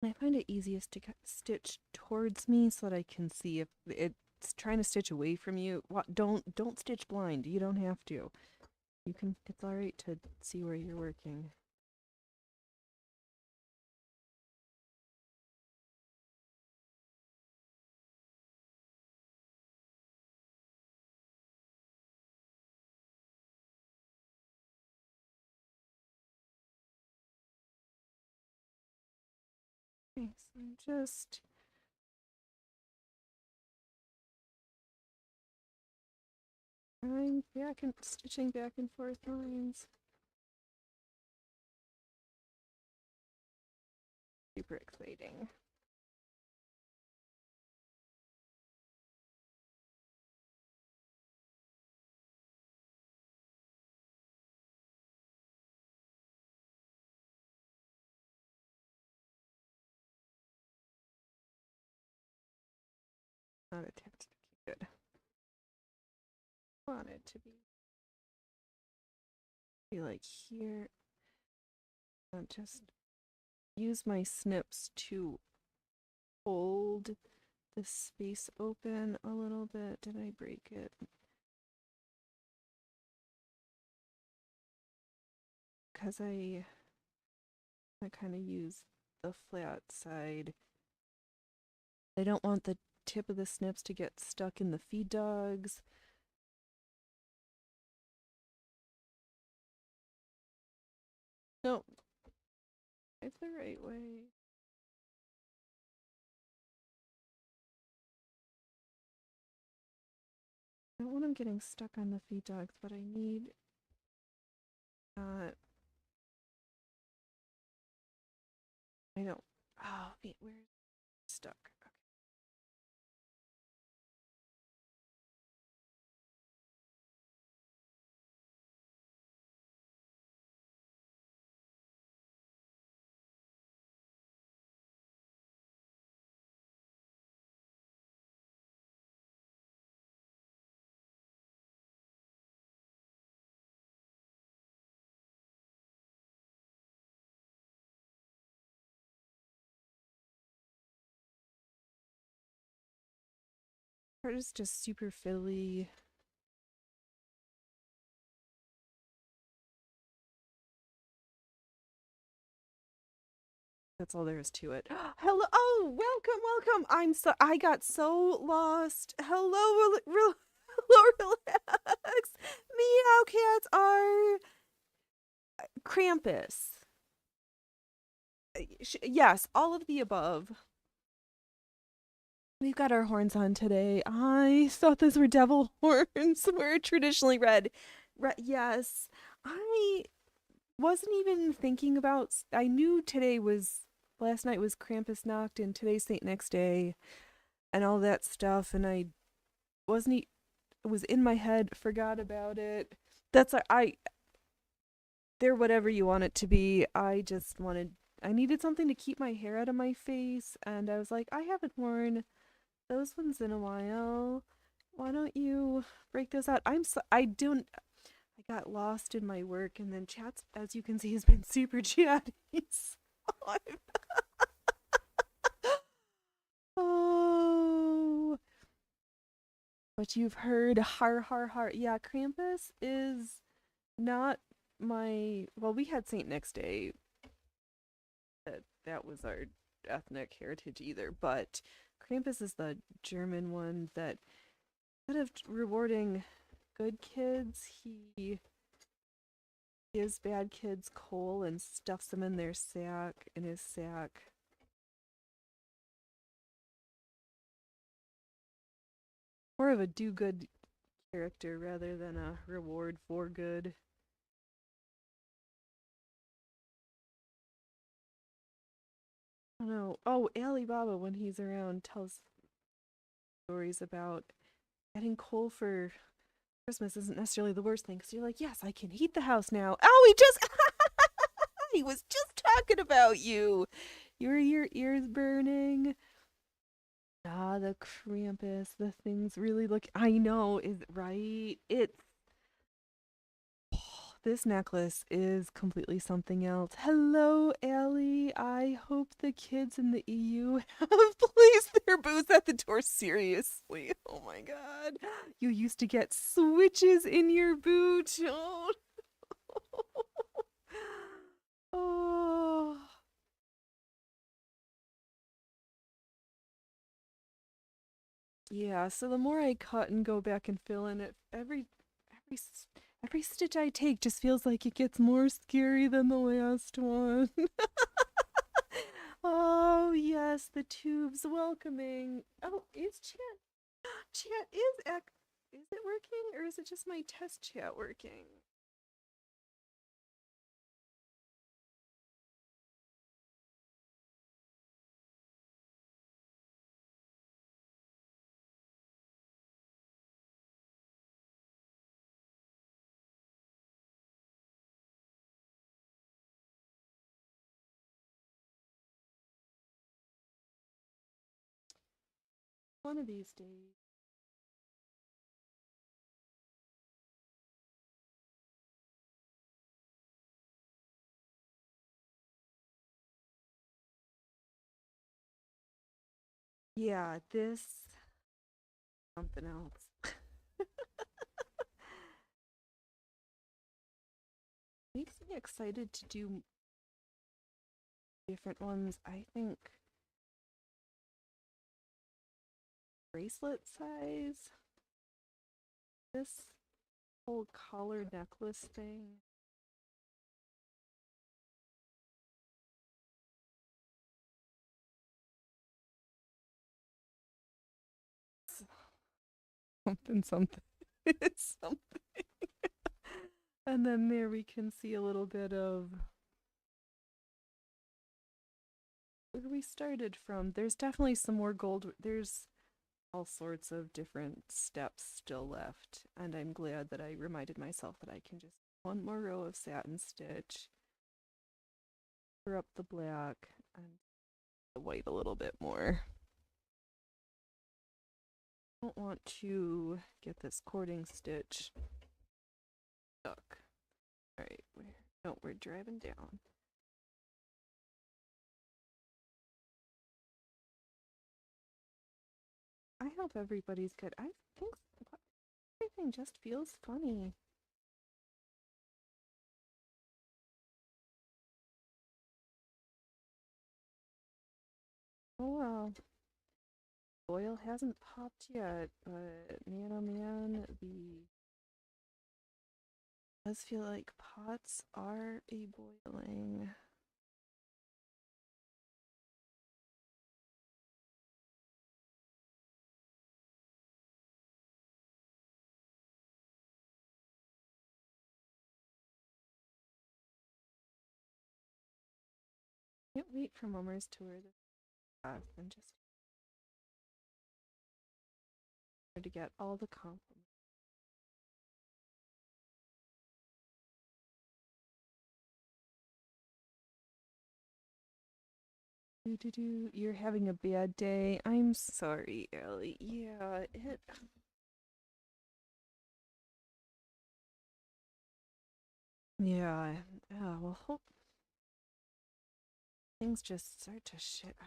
I find it easiest to stitch towards me so that I can see if it's trying to stitch away from you. Don't stitch blind. You don't have to. You can. It's all right to see where you're working. Okay, so I'm just trying back and stitching back and forth lines. Super exciting. not attached. Good. Want it to be like here. And just use my snips to hold the space open a little bit. Did I break it? Because I kind of use the flat side. I don't want the tip of the snips to get stuck in the feed dogs. No, it's the right way. I don't want them getting stuck on the feed dogs, but I need I don't. Oh, wait, where's stuck? Okay. Part is just super fiddly. That's all there is to it. Hello. Oh, welcome. I got so lost. Hello, relax. Meow cats are Krampus. Yes, all of the above. We've got our horns on today. I thought those were devil horns. We're traditionally red. Yes. I wasn't even thinking about. I knew last night was Krampusnacht and today's Saint Nick's Day and all that stuff, and I wasn't. It was in my head, forgot about it. They're whatever you want it to be. I needed something to keep my hair out of my face, and I was like, I haven't worn those ones in a while. Why don't you break those out? I got lost in my work, and then chats, as you can see, has been super chatty. Oh, but you've heard har har har. Yeah, Krampus is not well, we had Saint Nick's Day. That was our ethnic heritage either, but Krampus is the German one that, instead of rewarding good kids, he gives bad kids coal and stuffs them in his sack. More of a do-good character rather than a reward for good. I don't know. Oh, Alibaba, when he's around, tells stories about getting coal for Christmas isn't necessarily the worst thing, because you're like, yes, I can heat the house now. Oh, he was just talking about you. Your ears burning. Ah, the Krampus, the things really look. I know, is right. This necklace is completely something else. Hello, Allie. I hope the kids in the EU have placed their boots at the door. Seriously. Oh my god. You used to get switches in your boot. Oh. Oh. Yeah, so the more I cut and go back and fill in it, every stitch I take just feels like it gets more scary than the last one. Oh, yes, the tubes welcoming. Oh, is chat? Chat is it working, or is it just my test chat working? One of these days. Yeah, this something else. Makes me excited to do different ones. I think bracelet size. This whole collar necklace thing. Something, something. It's something. And then there we can see a little bit of where we started from. There's definitely some more gold. There's all sorts of different steps still left. And I'm glad that I reminded myself that I can just one more row of satin stitch, cover up the black, and the white a little bit more. I don't want to get this cording stitch stuck. Alright, we're driving down. I hope everybody's good. I think everything just feels funny. Oh well. Oil hasn't popped yet, but man oh man, does feel like pots are a boiling. Can't wait for Mummer's tour this and just to get all the compliments. You're having a bad day. I'm sorry, Ellie. Yeah, it. Yeah. Well, hope things just start to shit.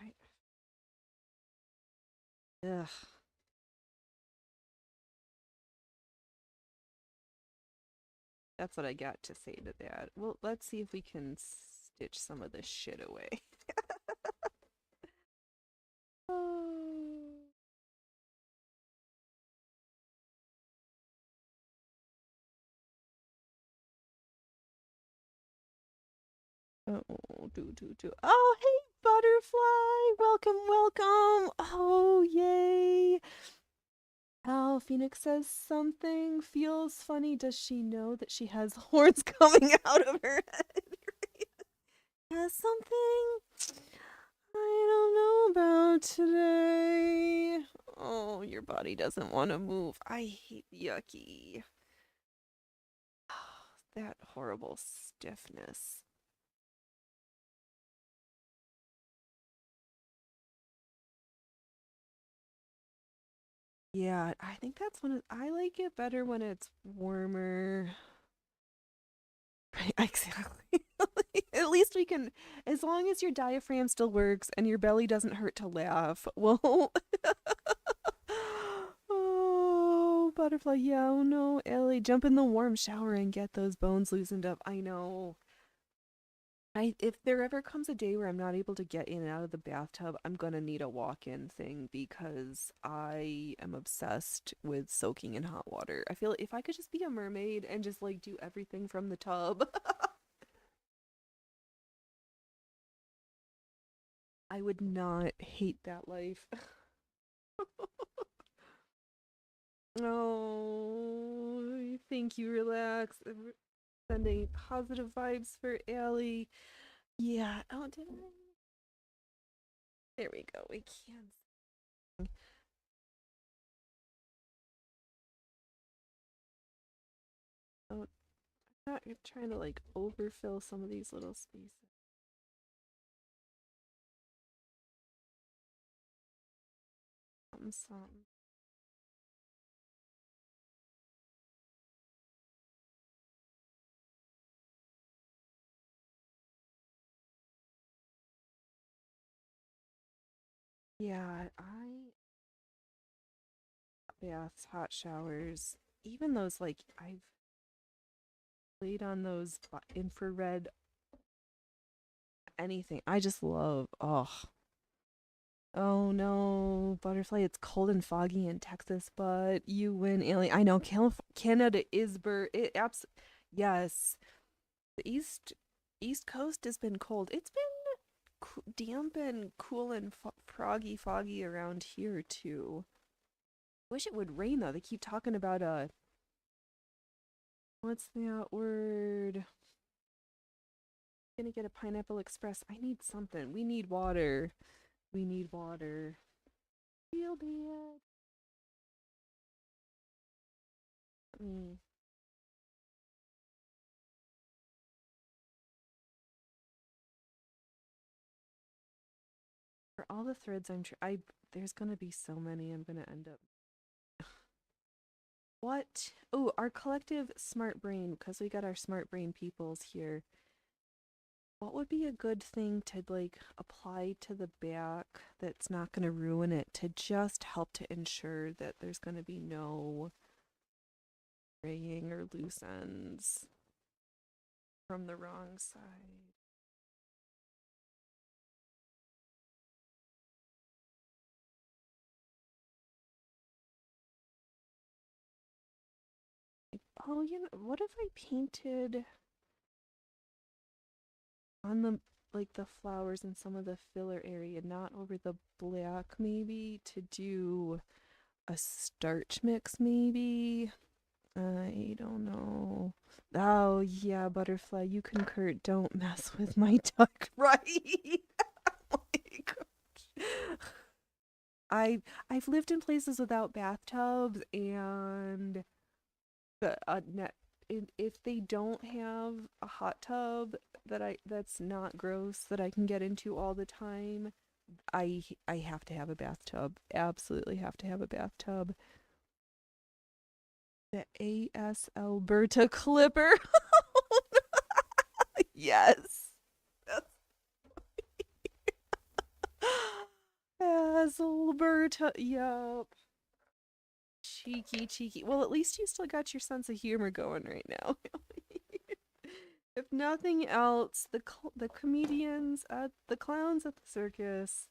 Ugh. That's what I got to say to that. Well, let's see if we can stitch some of this shit away. Oh. Oh, do. Oh, hey, butterfly! Welcome, welcome! Oh, yay! Phoenix says something feels funny. Does she know that she has horns coming out of her head? Has something I don't know about today. Oh, your body doesn't want to move. I hate yucky. That horrible stiffness. Yeah, I think that's when I like it better when it's warmer. Right, exactly. At least we can, as long as your diaphragm still works and your belly doesn't hurt to laugh. Well, oh, butterfly. Yeah, oh no, Ellie, jump in the warm shower and get those bones loosened up. I know. If there ever comes a day where I'm not able to get in and out of the bathtub, I'm gonna need a walk-in thing because I am obsessed with soaking in hot water. I feel like if I could just be a mermaid and just like do everything from the tub, I would not hate that life. Oh, thank you, relax. Sending positive vibes for Allie. Yeah. Oh, did I? There we go. We can. Oh, I'm not trying to like overfill some of these little spaces. some. Yeah, baths, hot showers, even those like I've played on those infrared anything. I just love. Oh no, butterfly. It's cold and foggy in Texas, but you win, alien. I know Canada is it yes. The East Coast has been cold. It's been damp and cool and foggy around here too. Wish it would rain though. They keep talking about what's that word? Gonna get a Pineapple Express. I need something. We need water. We need water. Feel bad. Me. For all the threads there's gonna be so many I'm gonna end up. What? Oh, our collective smart brain, because we got our smart brain peoples here. What would be a good thing to like apply to the back that's not gonna ruin it to just help to ensure that there's gonna be no fraying or loose ends from the wrong side? Oh, what if I painted on the like the flowers and some of the filler area, not over the black, maybe to do a starch mix, maybe? I don't know. Oh, yeah, butterfly, you concur. Don't mess with my duck, right? Oh my gosh. I've lived in places without bathtubs, and the if they don't have a hot tub that's not gross that I can get into all the time, I have to have a bathtub. Absolutely have to have a bathtub. The AS Alberta Clipper. Yes. As Alberta. Yup. Cheeky. Well, at least you still got your sense of humor going right now. If nothing else, the comedians at the clowns at the circus.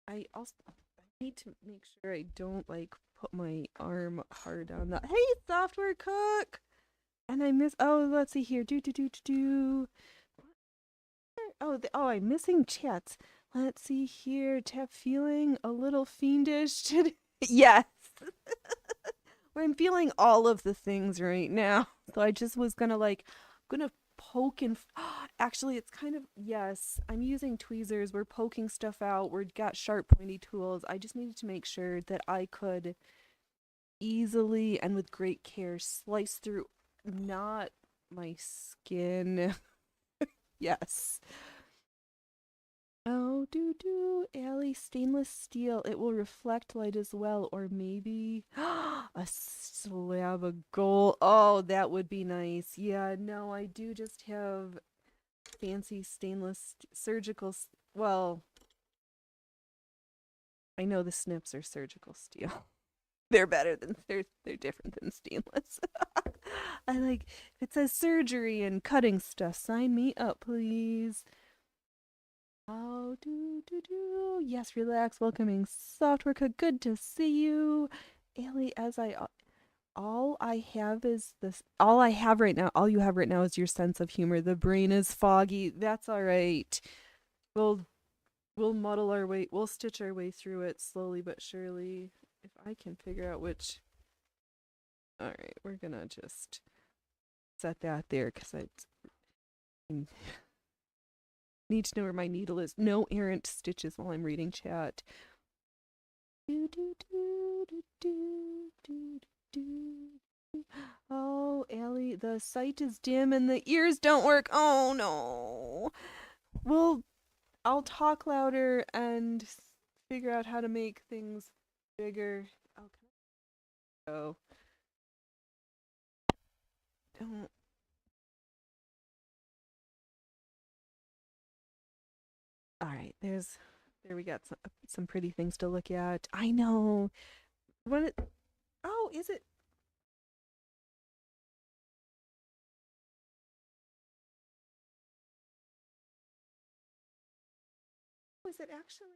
I need to make sure I don't like put my arm hard on that. Hey, software cook. And I miss. Oh, let's see here. Do. I'm missing chats. Let's see here. Tap feeling a little fiendish today. Yes. I'm feeling all of the things right now. So I just was gonna poke and actually it's kind of yes, I'm using tweezers. We're poking stuff out. We've got sharp pointy tools. I just needed to make sure that I could easily and with great care slice through not my skin. Yes. Oh, Allie, stainless steel. It will reflect light as well, or maybe a slab of gold. Oh, that would be nice. Yeah, no, I do just have fancy stainless surgical. Well, I know the snips are surgical steel. They're different than stainless. I like if it says surgery and cutting stuff. Sign me up, please. Oh, Yes, relax. Welcoming software cook. Good to see you. Ailey, all I have is this. All I have right now, all you have right now is your sense of humor. The brain is foggy. That's all right. We'll, we'll muddle our way, we'll stitch our way through it slowly but surely. If I can figure out which. All right, we're gonna just set that there because I need to know where my needle is. No errant stitches while I'm reading chat. Do, do, do, do, do, do, do, do. Oh, Ellie, the sight is dim and the ears don't work. Oh no. Well, I'll talk louder and figure out how to make things bigger. Okay. Oh, don't. All right, there we got some pretty things to look at. I know. What it, oh, is it? Oh, is it actually?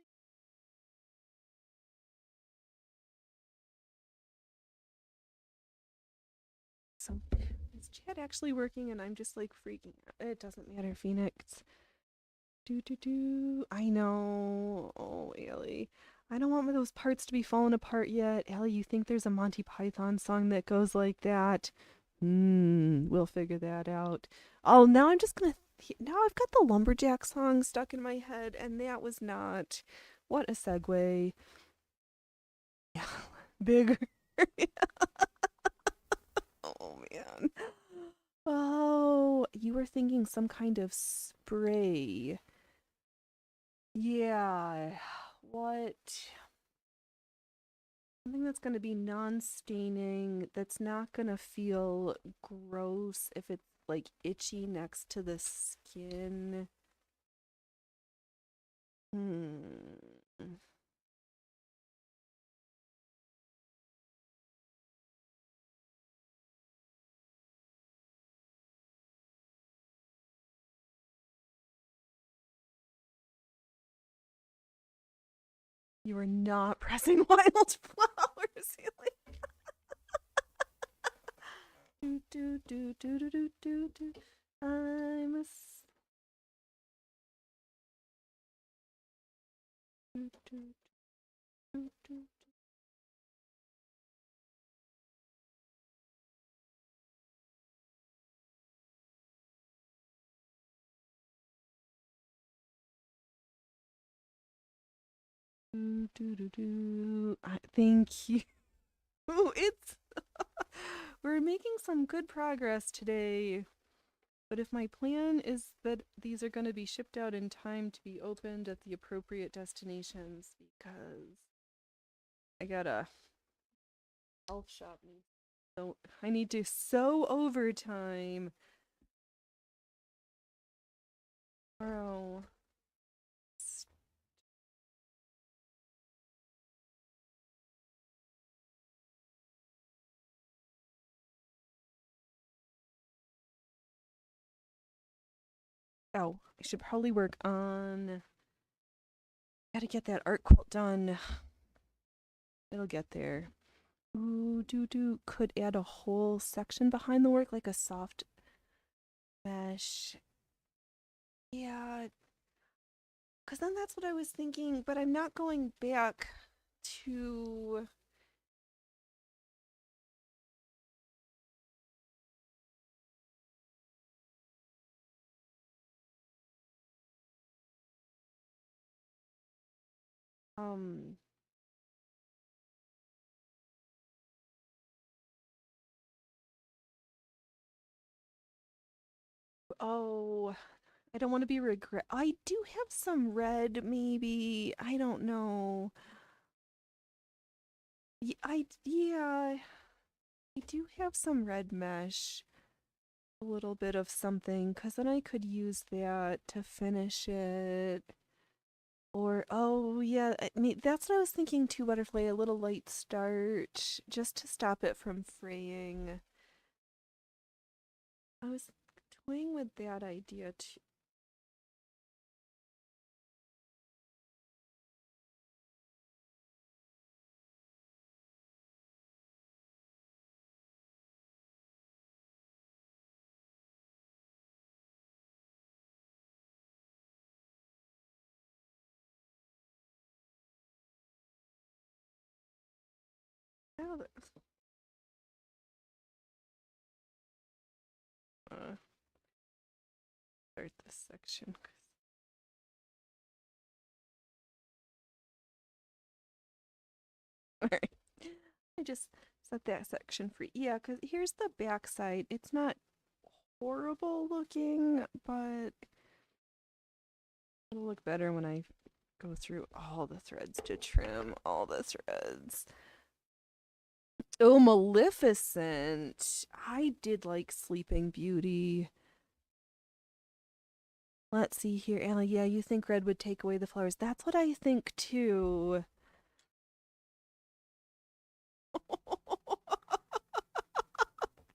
So is chat actually working and I'm just like freaking out. It doesn't matter, Phoenix. Do do do. I know. Oh, Ellie. I don't want those parts to be falling apart yet. Ellie, you think there's a Monty Python song that goes like that? We'll figure that out. Oh, now I'm just gonna. Now I've got the Lumberjack song stuck in my head, and that was not. What a segue. Yeah, bigger. Oh, man. Oh, you were thinking some kind of spray. Yeah. What? Something that's going to be non-staining, that's not going to feel gross if it's like itchy next to the skin. Hmm. You are not pressing wildflowers. Do do do do do do do do. I'm a do do do do. Do, do, do, do. Thank you. It's we're making some good progress today. But if my plan is that these are going to be shipped out in time to be opened at the appropriate destinations, because I got a elf shop needs, so I need to sew overtime tomorrow. Oh, I should probably work on. Gotta get that art quilt done. It'll get there. Ooh, could add a whole section behind the work, like a soft mesh. Yeah, because then that's what I was thinking, but I'm not going back to. Um, oh, I don't want to be regret. I do have some red, maybe. I don't know. Yeah, I do have some red mesh. A little bit of something, because then I could use that to finish it. Or, oh, yeah, I mean, that's what I was thinking too, Butterfly. A little light start just to stop it from fraying. I was toying with that idea too. Oh, start this section. Alright. I just set that section free. Yeah, because here's the back side. It's not horrible looking, but it'll look better when I go through all the threads to trim all the threads. Oh, Maleficent. I did like Sleeping Beauty. Let's see here, Anna. Yeah, you think red would take away the flowers. That's what I think too.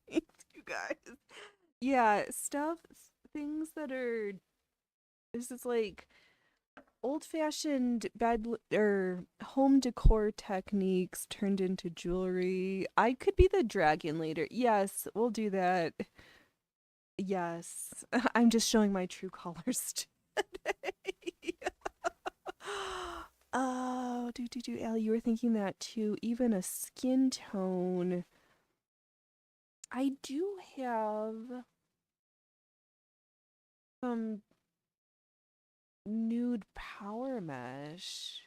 Thanks, you guys. Yeah, things that are. This is like old-fashioned or home decor techniques turned into jewelry. I could be the dragon later. Yes, we'll do that. Yes, I'm just showing my true colors today. Oh, Allie, you were thinking that too. Even a skin tone. I do have some nude power mesh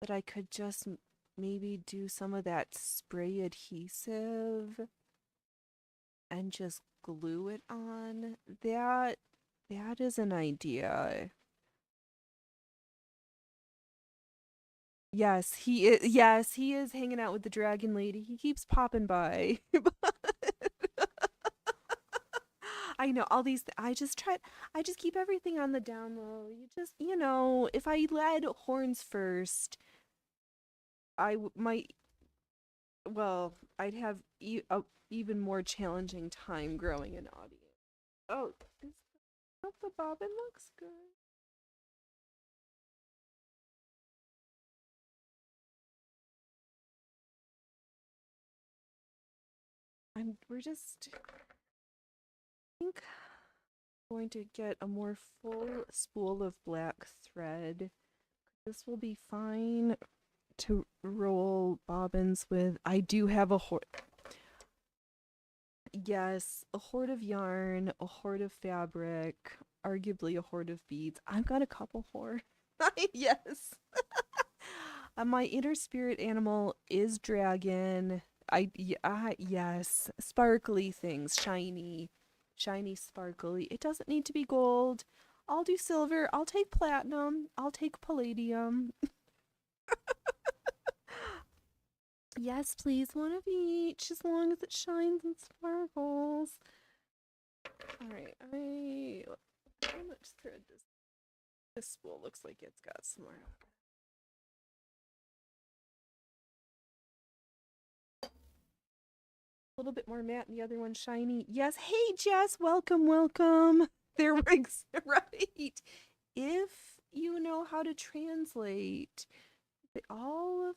that I could just maybe do some of that spray adhesive and just glue it on. That is an idea. Yes, he is. Yes, he is hanging out with the dragon lady. He keeps popping by. I know all these. I just keep everything on the down low. If I led horns first, might. Well, I'd have a even more challenging time growing an audience. Oh, the bobbin looks good. We're just, I think, going to get a more full spool of black thread. This will be fine to roll bobbins with. I do have a hoard. Yes, a hoard of yarn, a hoard of fabric, arguably a hoard of beads. I've got a couple hoards. Yes. My inner spirit animal is dragon. Yes, sparkly things, shiny, sparkly. It doesn't need to be gold. I'll do silver. I'll take platinum. I'll take palladium. Yes, please, one of each, as long as it shines and sparkles. All right, how much thread does this spool looks like it's got some more. A little bit more matte and the other one shiny. Yes. Hey, Jess. Welcome, welcome. There rigs right. If you know how to translate, all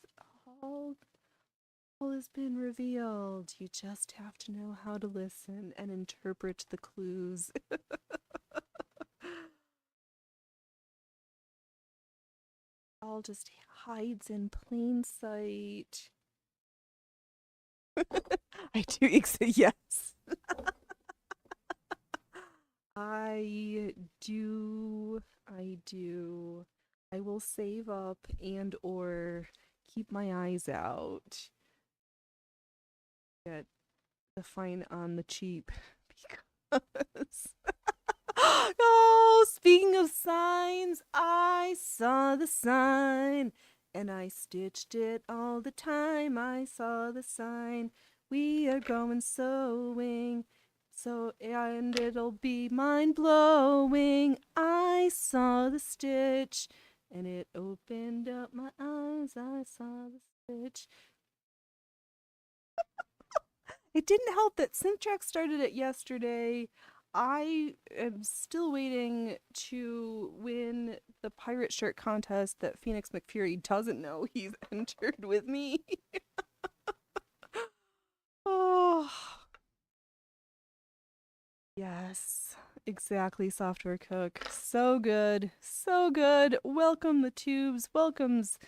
has been revealed. You just have to know how to listen and interpret the clues. All just hides in plain sight. I do, yes. I do. I will save up and or keep my eyes out. Get the fine on the cheap because oh, speaking of signs, I saw the sign and I stitched it all the time. I saw the sign. We are going sewing. So, and it'll be mind blowing. I saw the stitch and it opened up my eyes. I saw the stitch. It didn't help that Syntrax started it yesterday. I am still waiting to win the pirate shirt contest that Phoenix McFury doesn't know he's entered with me. Oh. Yes, exactly, Software Cook. So good. So good. Welcome the tubes. Welcomes